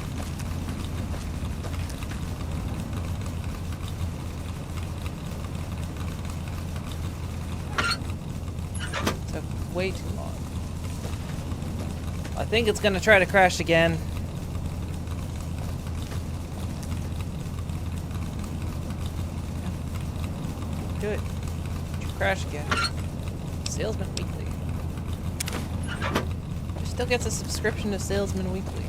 Took way too long. I think it's gonna try to crash again. Do it. Crash again. Salesman Weekly. Who still gets a subscription to Salesman Weekly?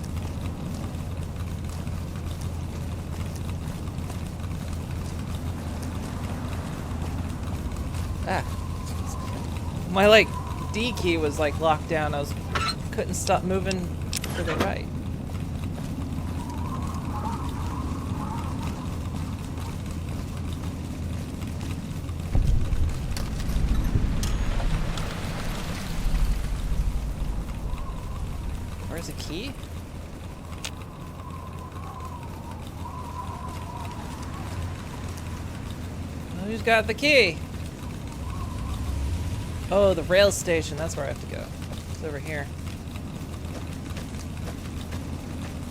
Ah. My like D key was like locked down. I couldn't stop moving to the right. Where's the key? Who's got the key? Oh, the rail station. That's where I have to go. It's over here.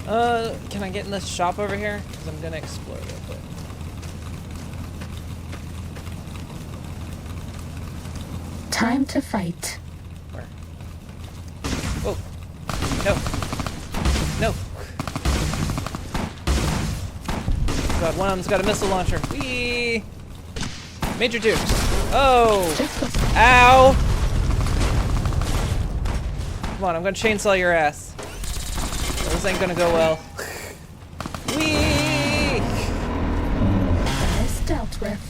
Can I get in this shop over here? Because I'm gonna explore real quick. Time to fight. Where? Whoa. No. No. God, one of them's got a missile launcher. Whee! Major Duke. Oh! Ow! Come on, I'm gonna chainsaw your ass. This ain't gonna go well. Whee! Nice dealt with.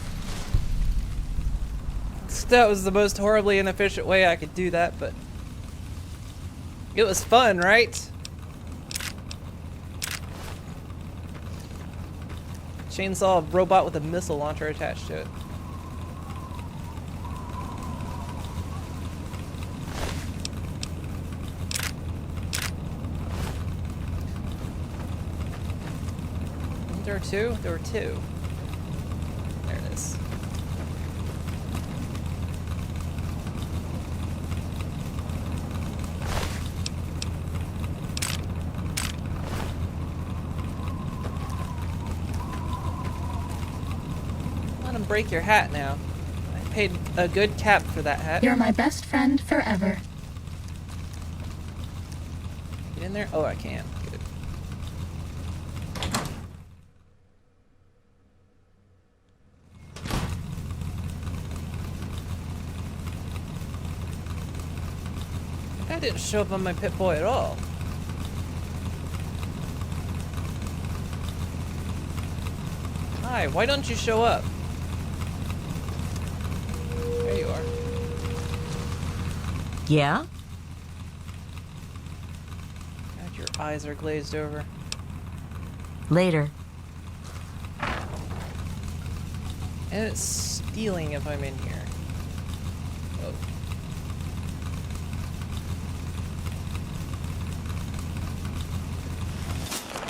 That was the most horribly inefficient way I could do that, but it was fun, right? Chainsaw a robot with a missile launcher attached to it. There were two? There were two. There it is. Let him break your hat now. I paid a good cap for that hat. You're my best friend forever. Get in there? Oh, I can. Good. That didn't show up on my Pip-Boy at all. Hi, why don't you show up? There you are. Yeah? God, your eyes are glazed over. Later. And it's stealing if I'm in here. Oh.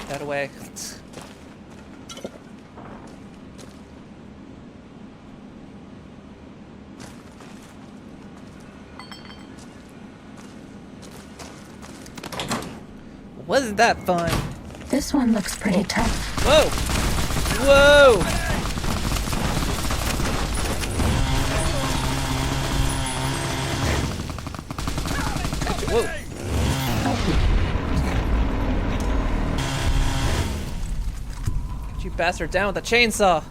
That away. Wasn't that fun? This one looks pretty tough. Whoa! Whoa! Whoa! Get you bastard down with a chainsaw!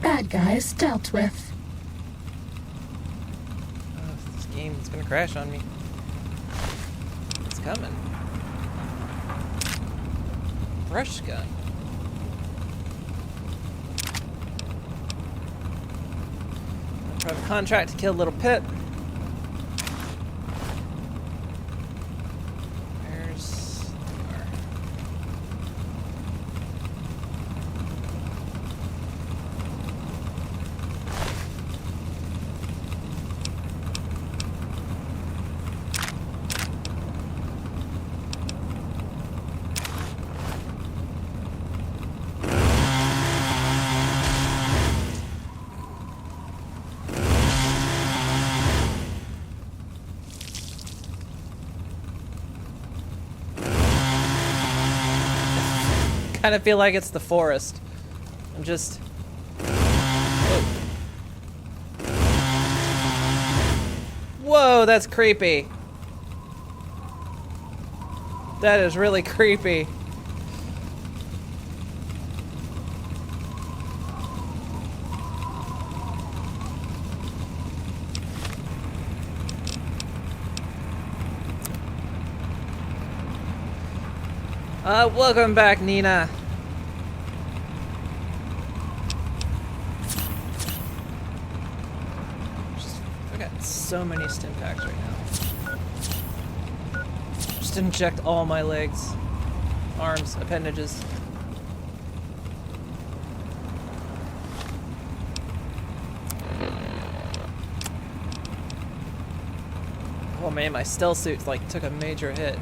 Bad guys dealt with. This game is gonna crash on me. It's coming. Brush gun. I have a contract to kill Little Pip. Where's the car? I kind of feel like it's the forest. I'm just... Whoa. Whoa, that's creepy. That is really creepy. Welcome back, Nina. I got so many stim packs right now. just inject all my legs, arms, appendages. Oh man, my stealth suit like took a major hit.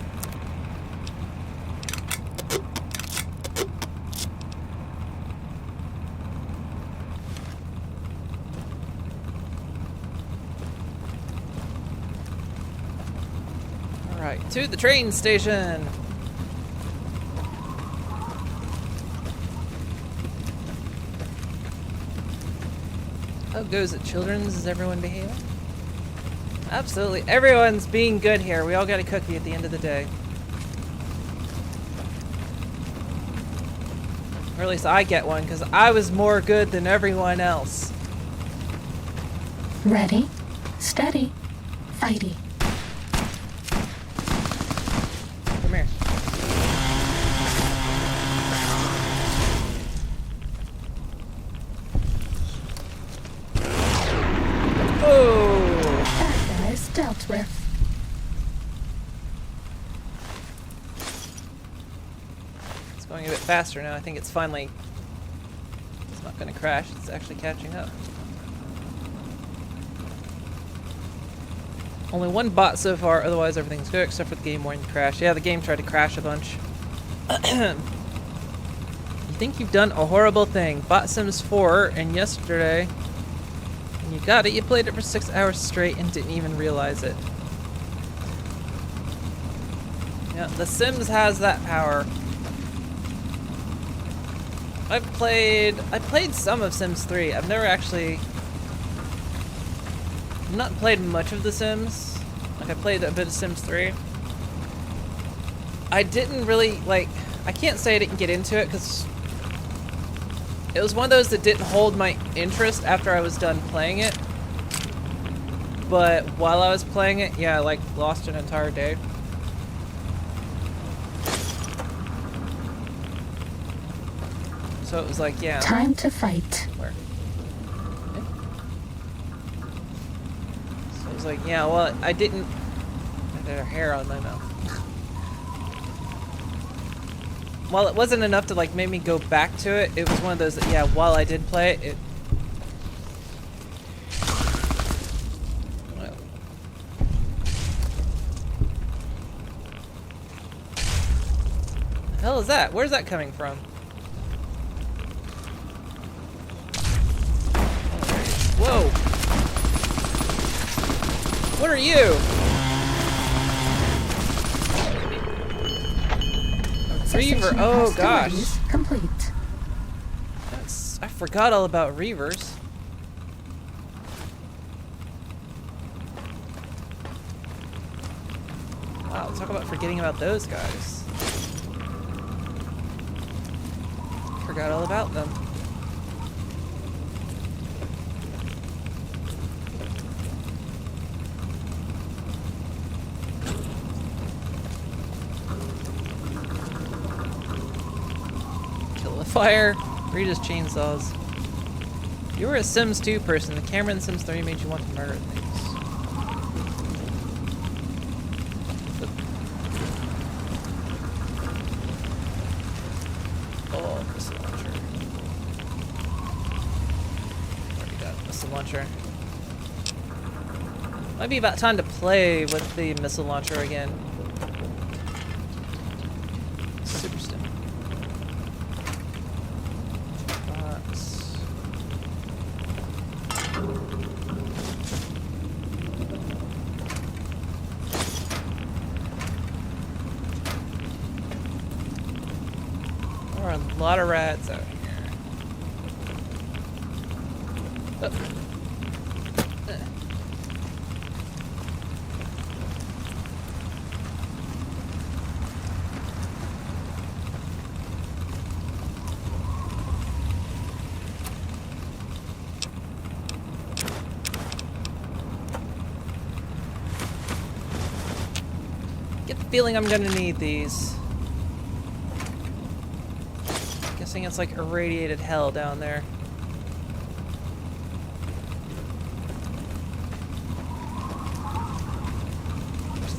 Alright, to the train station! How goes it, children's? Is everyone behaving? Absolutely. Everyone's being good here. We all got a cookie at the end of the day. Or at least I get one, because I was more good than everyone else. Ready, steady, fighty. Come here. Oh! That guy's dealt with. It's going a bit faster now. I think it's finally... It's not going to crash. It's actually catching up. Only one bot so far, otherwise everything's good except for the game warning crash. Yeah, the game tried to crash a bunch. You think you've done a horrible thing. Bought Sims 4 and yesterday, when you got it, you played it for 6 hours straight and didn't even realize it. Yeah, The Sims has that power. I played some of Sims 3. I've never actually... not played much of The Sims. Like, I played a bit of Sims 3. I didn't really, like... I can't say I didn't get into it, because... it was one of those that didn't hold my interest after I was done playing it. But while I was playing it, yeah, I, like, lost an entire day. So it was like, yeah. Time to fight. Where? So it was like, yeah, well, I didn't... I had hair on my mouth. While it wasn't enough to, like, make me go back to it, it was one of those that, yeah, while I did play it, it... Well. The hell is that? Where's that coming from? Whoa! What are you? Reaver, oh gosh. Complete. I forgot all about Reavers. Wow, talk about forgetting about those guys. Forgot all about them. Fire, Rita's chainsaws. You were a Sims 2 person. The camera in Sims 3 made you want to murder things. Oh, missile launcher. Already got a missile launcher. Might be about time to play with the missile launcher again. Super stim. A lot of rats out here. Oh. Get the feeling I'm gonna need these. It's like irradiated hell down there.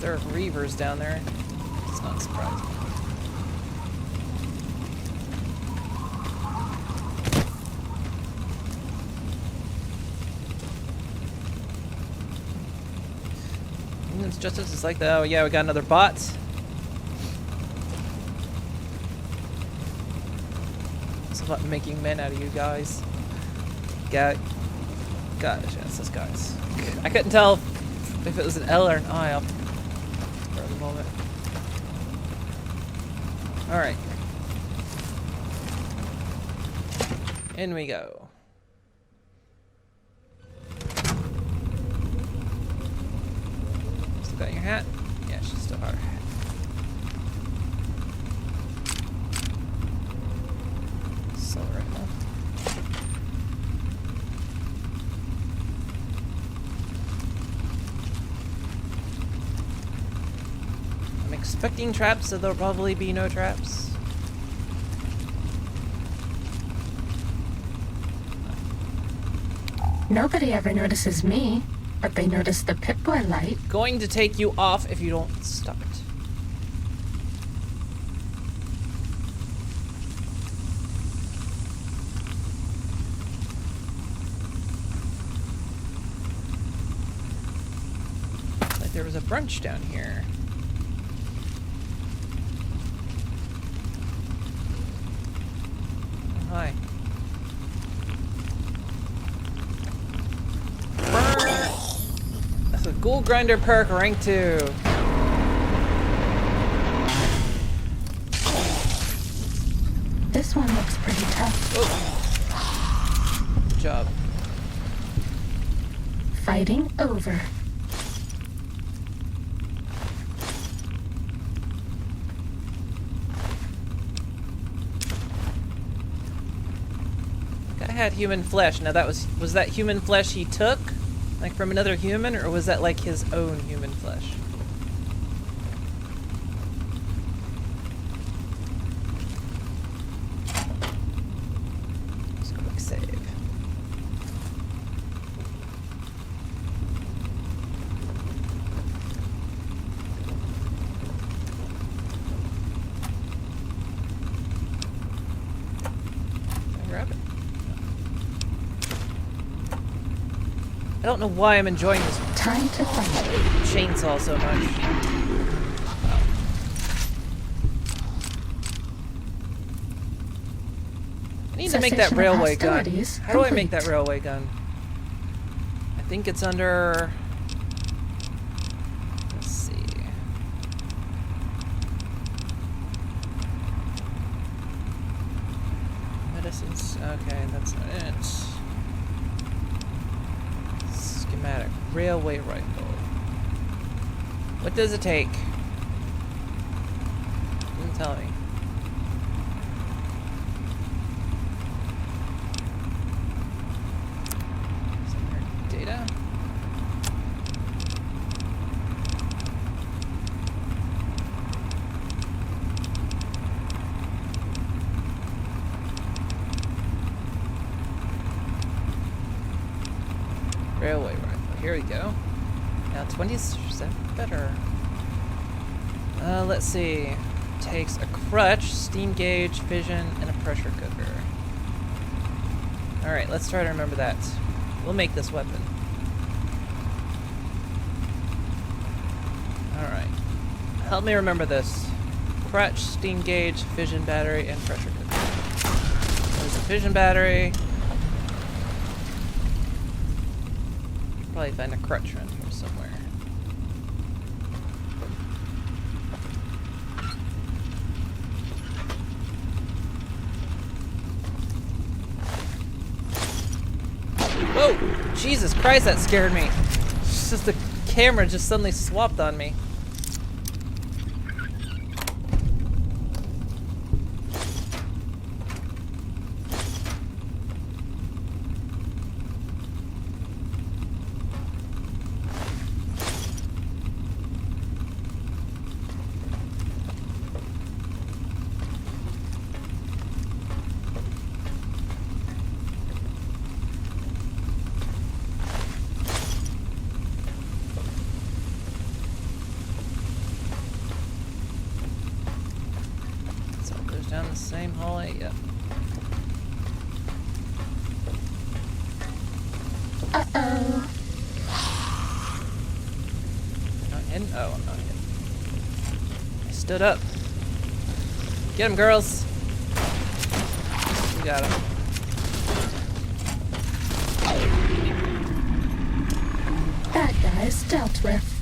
There are Reavers down there. Not surprising. It's justice is like that. Oh yeah, we got another bot. It's about making men out of you guys. Gosh, yes, this guys. I couldn't tell if it was an L or an I for the moment. Alright. In we go. Still got your hat? Yeah, she's still got her hat. Solar rifle. I'm expecting traps, so there'll probably be no traps. Nobody ever notices me, but they notice the Pip-Boy light. Going to take you off if you don't stop it. Like there was a brunch down here. Oh, hi. That's a Ghoul Grinder perk, rank 2. This one looks pretty tough. Oh. Good job. Fighting over. Guy had human flesh. Now that was that human flesh he took? Like from another human, or was that like his own human flesh? Just quick save. Can I grab it? I don't know why I'm enjoying this Time to fight. chainsaw so much. Wow. I need to make that Cessation of railway gun. hostilities How do I make complete. that railway gun? I think it's under... Let's see. Medicines. Okay, that's not it. Schematic. Railway rifle. What does it take? Didn't tell me. Data. Railway rifle. Here we go. Now 20% better. Let's see. Takes a crutch, steam gauge, fission, and a pressure cooker. Alright, let's try to remember that. We'll make this weapon. Alright. Help me remember this. Crutch, steam gauge, fission battery, and pressure cooker. There's a fission battery. Probably find a crutch around here somewhere. Whoa! Jesus Christ, that scared me. It's just the camera just suddenly swapped on me. Same hallway, yep. Uh-oh. Not in? Oh, I'm not in. I stood up. Get him, girls. We got him. That guy's dealt with.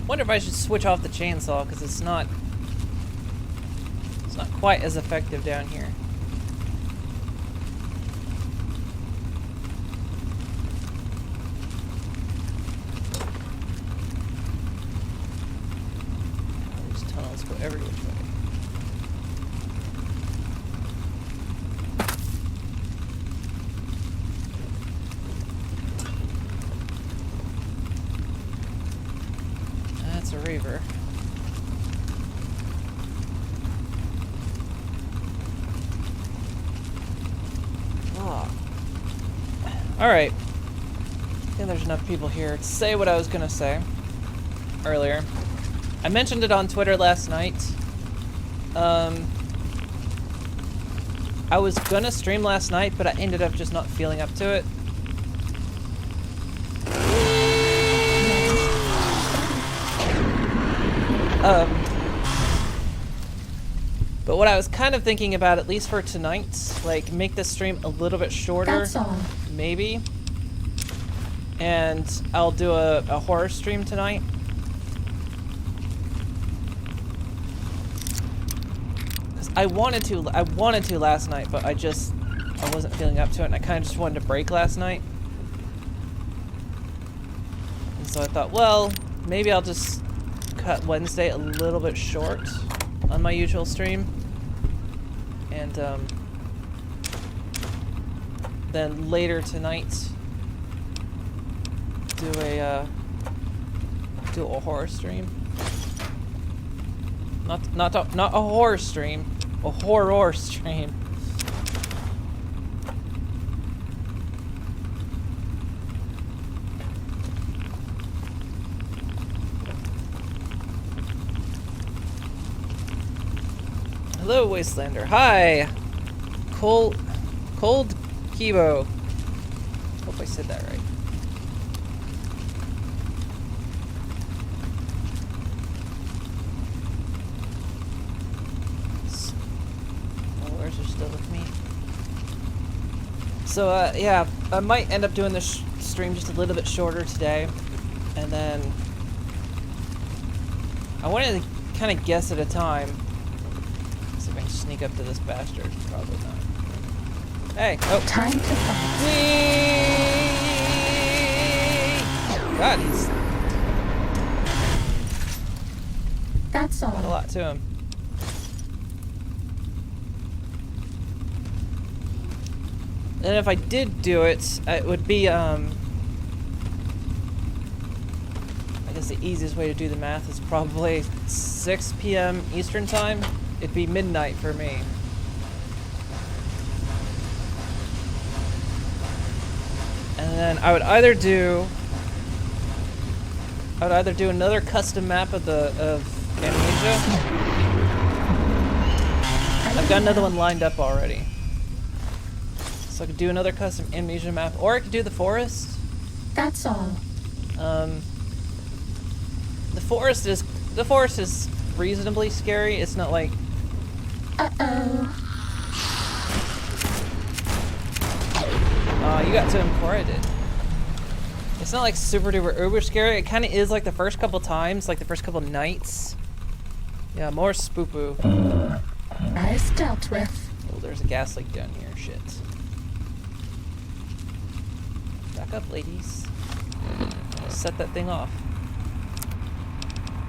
Wonder if I should switch off the chainsaw because it's not quite as effective down here. These tunnels go every which way. That's a reaver. Oh. Alright. I think there's enough people here to say what I was gonna say earlier. I mentioned it on Twitter last night. I was gonna stream last night, but I ended up just not feeling up to it. But what I was kind of thinking about, at least for tonight, like make this stream a little bit shorter, That's all. maybe. And I'll do a horror stream tonight. Cause I wanted to last night, but I wasn't feeling up to it, and I kind of just wanted to break last night. And so I thought, well, maybe I'll just cut Wednesday a little bit short on my usual stream, and then later tonight do a horror stream. Not a horror stream, a horror stream. Hello, Wastelander. Hi! Cold Kibo. Hope I said that right. Followers are still with me. So, yeah, I might end up doing this stream just a little bit shorter today. And then I wanted to kind of guess at a time. See if I can sneak up to this bastard. Probably not. Hey, oh. Time to fight. Whee! God, he's That's all. got a lot to him. And if I did do it, it would be, I guess the easiest way to do the math is probably 6 p.m. Eastern time. It'd be midnight for me. And then I would either do another custom map of Amnesia. I've got another one lined up already. So I could do another custom Amnesia map, or I could do the forest. That's all. The forest is reasonably scary. It's not like Uh-oh. you got to him before I did. It's not like super duper uber scary. It kind of is like the first couple times, like the first couple nights. Yeah, more spoopoo. Nice dealt with. Oh, there's a gas leak down here. Shit. Back up, ladies. Set that thing off.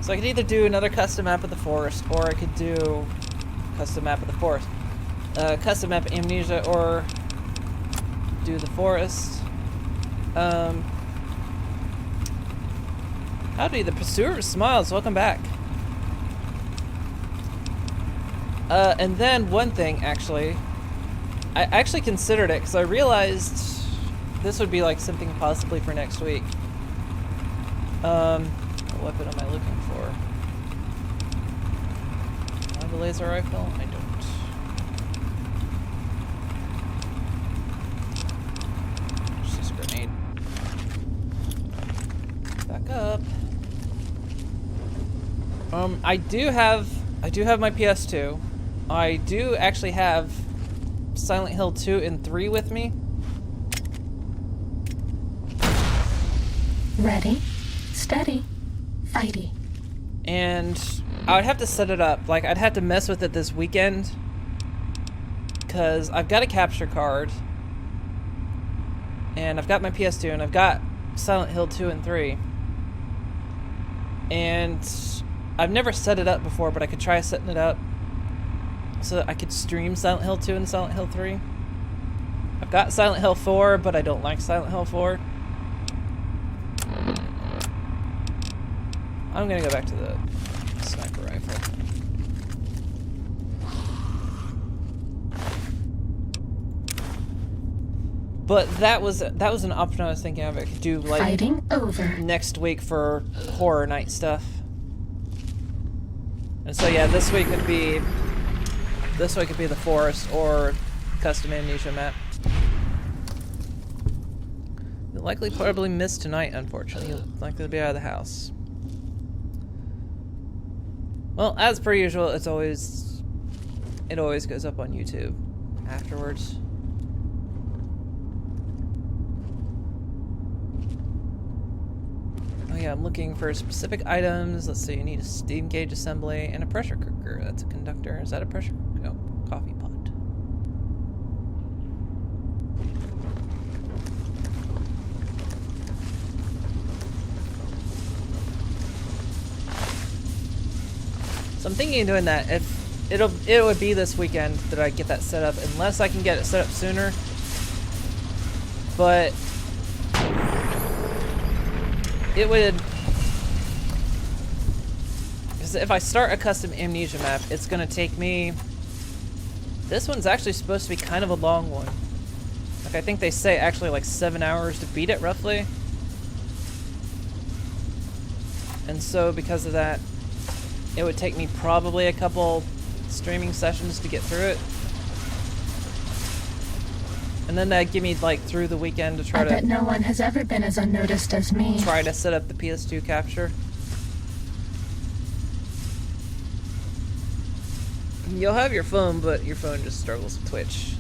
So I could either do another custom map of the forest, or I could do custom map of the forest. Custom map Amnesia, or do the forest. Howdy, the pursuer smiles. Welcome back. And then one thing, actually, I actually considered it because I realized this would be like something possibly for next week. What weapon am I looking for? Do I have a laser rifle? I don't. There's this grenade. Back up. I do have my PS2. I do actually have Silent Hill 2 and 3 with me. Ready, steady, fighty. And I would have to set it up. Like, I'd have to mess with it this weekend. Because I've got a capture card. And I've got my PS2 and I've got Silent Hill 2 and 3. And I've never set it up before, but I could try setting it up so that I could stream Silent Hill 2 and Silent Hill 3. I've got Silent Hill 4, but I don't like Silent Hill 4. I'm gonna go back to the sniper rifle. But that was an option I was thinking of. I could do like Fighting over. Next week for horror night stuff. And so yeah, this week could be the forest or custom amnesia map. You'll likely probably miss tonight, unfortunately. You'll likely be out of the house. Well, as per usual, it always goes up on YouTube afterwards. Oh yeah, I'm looking for specific items. Let's see, you need a steam gauge assembly and a pressure cooker. That's a conductor. Is that a pressure? No, coffee pot. So I'm thinking of doing that. If it would be this weekend that I get that set up, unless I can get it set up sooner. But it would, because if I start a custom amnesia map, it's gonna take me. This one's actually supposed to be kind of a long one. Like, I think they say actually like 7 hours to beat it roughly. And so because of that, it would take me probably a couple streaming sessions to get through it. And then that'd give me like through the weekend to try I bet no one has ever been as unnoticed as me. Try to set up the PS2 capture. You'll have your phone, but your phone just struggles with Twitch.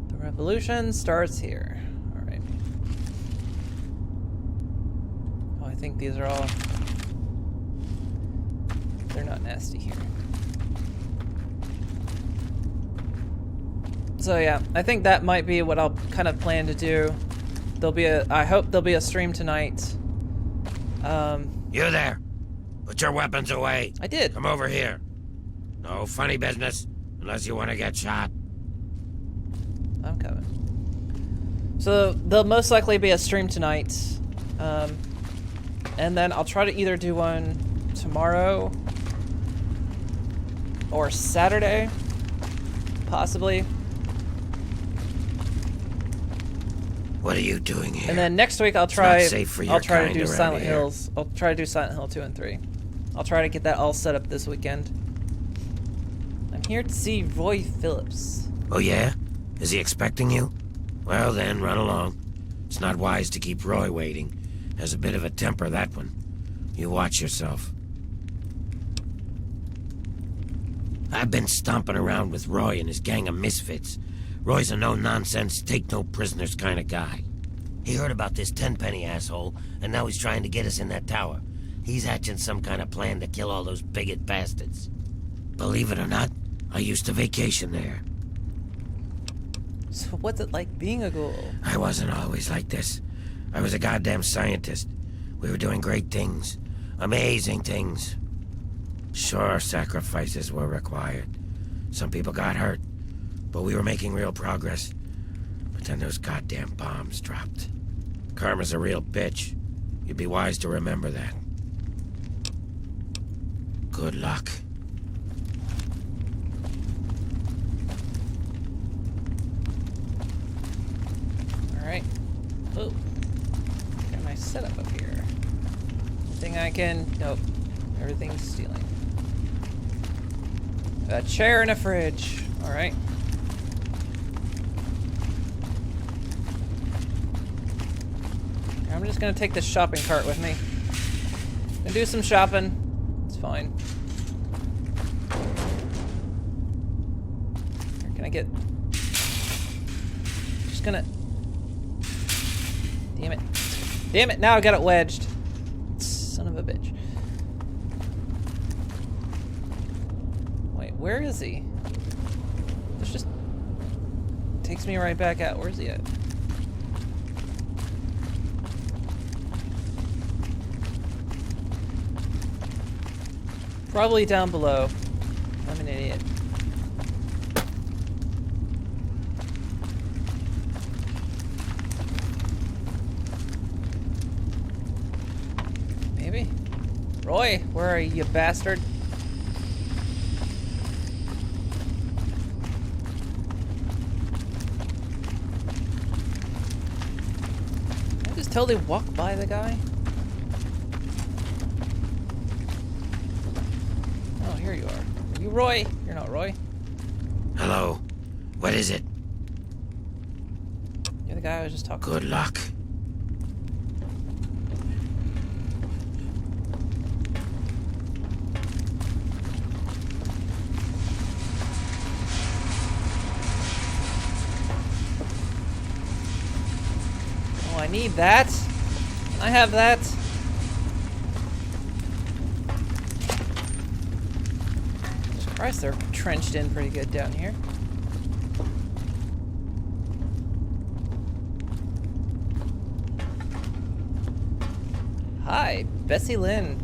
The revolution starts here. Alright. Oh, I think these are all... They're not nasty here. So yeah, I think that might be what I'll kind of plan to do. I hope there'll be a stream tonight. You there. Put your weapons away. I did. Come over here. No funny business, unless you want to get shot. I'm coming. So there'll most likely be a stream tonight. And then I'll try to either do one tomorrow or Saturday, possibly. What are you doing here? And then next week I'll try. It's not safe for your to do kind Silent around here. Hills. I'll try to do Silent Hill 2 and 3. I'll try to get that all set up this weekend. I'm here to see Roy Phillips. Oh yeah? Is he expecting you? Well then, run along. It's not wise to keep Roy waiting. Has a bit of a temper, that one. You watch yourself. I've been stomping around with Roy and his gang of misfits. Roy's a no-nonsense, take-no-prisoners kind of guy. He heard about this tenpenny asshole, and now he's trying to get us in that tower. He's hatching some kind of plan to kill all those bigot bastards. Believe it or not, I used to vacation there. So what's it like being a ghoul? I wasn't always like this. I was a goddamn scientist. We were doing great things. Amazing things. Sure, sacrifices were required. Some people got hurt, but we were making real progress. But then those goddamn bombs dropped. Karma's a real bitch. You'd be wise to remember that. Good luck. Alright. Oh. Got my setup up here. Anything I can... Nope. Everything's stealing. A chair and a fridge. Alright. I'm just gonna take this shopping cart with me. Gonna do some shopping. It's fine. Here, can I get... Just gonna... Damn it. Damn it, now I got it wedged. Son of a bitch. Wait, where is he? This just... takes me right back out. Where's he at? Probably down below. I'm an idiot. Maybe? Roy, where are you, you bastard? Did I just totally walk by the guy? Here you are. Are you Roy? You're not Roy. Hello. What is it? You're the guy I was just talking to. Good luck. Oh, I need that. Can I have that? Christ, they're trenched in pretty good down here. Hi, Bessie Lynn.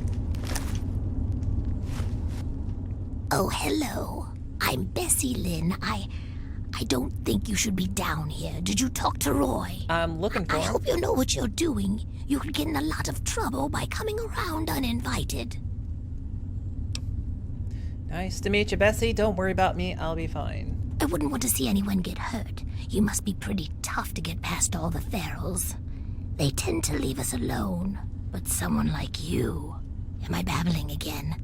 Oh, hello. I'm Bessie Lynn. I don't think you should be down here. Did you talk to Roy? I'm looking for him. I hope you know what you're doing. You could get in a lot of trouble by coming around uninvited. Nice to meet you, Bessie. Don't worry about me. I'll be fine. I wouldn't want to see anyone get hurt. You must be pretty tough to get past all the ferals. They tend to leave us alone. But someone like you... Am I babbling again?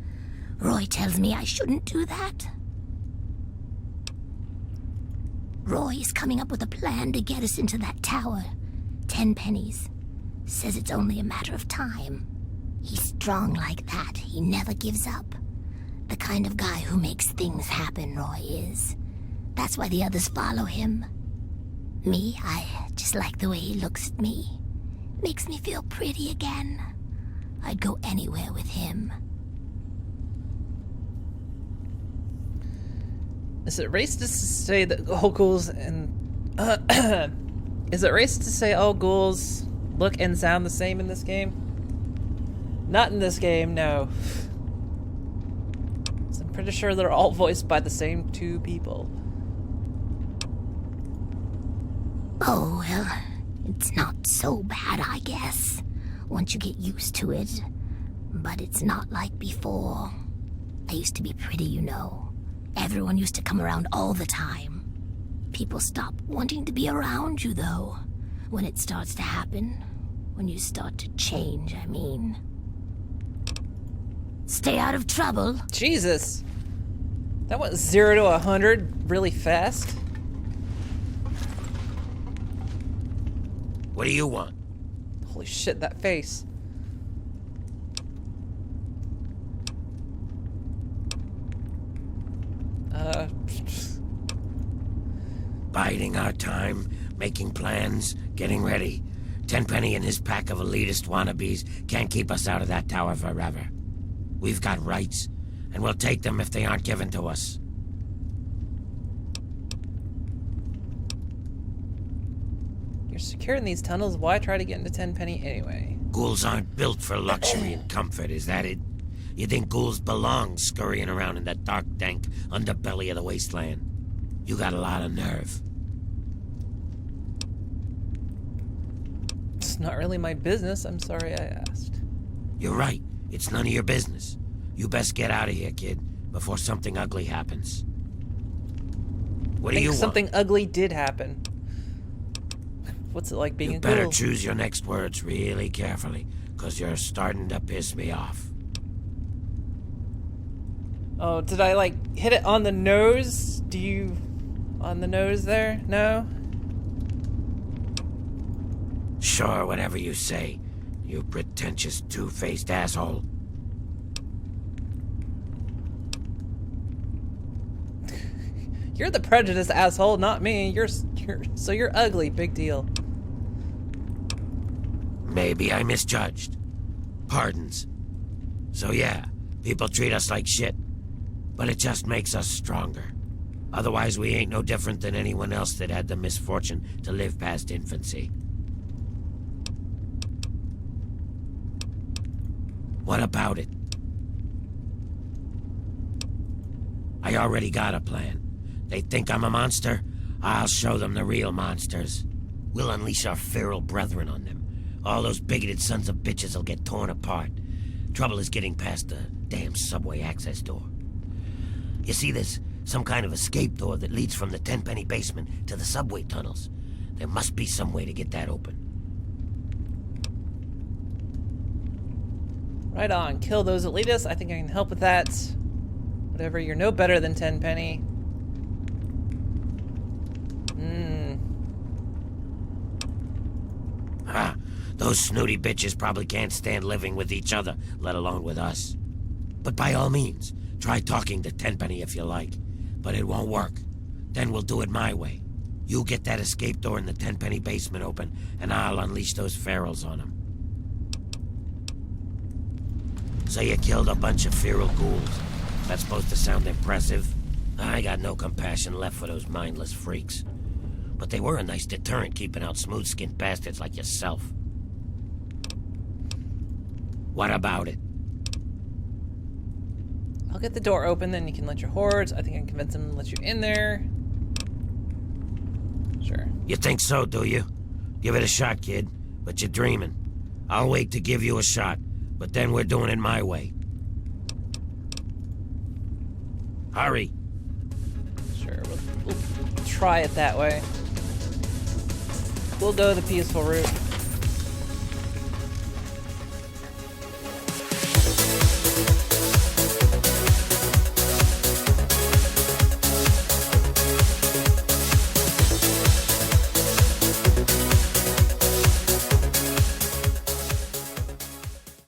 Roy tells me I shouldn't do that. Roy is coming up with a plan to get us into that tower. 10 pennies. Says it's only a matter of time. He's strong like that. He never gives up. The kind of guy who makes things happen, Roy is. That's why the others follow him. Me, I just like the way he looks at me. Makes me feel pretty again. I'd go anywhere with him. Is it racist to say that all ghouls and... Is it racist to say all ghouls look and sound the same in this game? Not in this game, no. I'm pretty sure they're all voiced by the same 2 people. Oh, well, it's not so bad, I guess. Once you get used to it. But it's not like before. I used to be pretty, you know. Everyone used to come around all the time. People stop wanting to be around you, though. When it starts to happen. When you start to change, I mean. Stay out of trouble. Jesus. That went 0 to 100 really fast. What do you want? Holy shit, that face. Biding our time, making plans, getting ready. Tenpenny and his pack of elitist wannabes can't keep us out of that tower forever. We've got rights, and we'll take them if they aren't given to us. You're secure in these tunnels. Why try to get into Tenpenny anyway? Ghouls aren't built for luxury and comfort, is that it? You think ghouls belong scurrying around in that dark, dank underbelly of the wasteland? You got a lot of nerve. It's not really my business. I'm sorry I asked. You're right. It's none of your business. You best get out of here, kid, before something ugly happens. What do you want? Something ugly did happen. What's it like being a ghoul? You better choose your next words really carefully, because you're starting to piss me off. Oh, did I, like, hit it on the nose? Do you... on the nose there? No? Sure, whatever you say, you pretentious, two-faced asshole. You're the prejudiced asshole, not me. So you're ugly. Big deal. Maybe I misjudged. Pardons. So yeah, people treat us like shit. But it just makes us stronger. Otherwise, we ain't no different than anyone else that had the misfortune to live past infancy. What about it? I already got a plan. They think I'm a monster? I'll show them the real monsters. We'll unleash our feral brethren on them. All those bigoted sons of bitches will get torn apart. Trouble is getting past the damn subway access door. You see, there's some kind of escape door that leads from the Tenpenny basement to the subway tunnels. There must be some way to get that open. Right on. Kill those elitists. I think I can help with that. Whatever, you're no better than Tenpenny. Those snooty bitches probably can't stand living with each other, let alone with us. But by all means, try talking to Tenpenny if you like. But it won't work. Then we'll do it my way. You get that escape door in the Tenpenny basement open, and I'll unleash those ferals on them. So you killed a bunch of feral ghouls. That's supposed to sound impressive. I got no compassion left for those mindless freaks. But they were a nice deterrent keeping out smooth-skinned bastards like yourself. What about it? I'll get the door open, then you can let your hordes. I think I can convince them to let you in there. Sure. You think so, do you? Give it a shot, kid. But you're dreaming. I'll wait to give you a shot, but then we're doing it my way. Hurry. Sure, we'll try it that way. We'll go the peaceful route.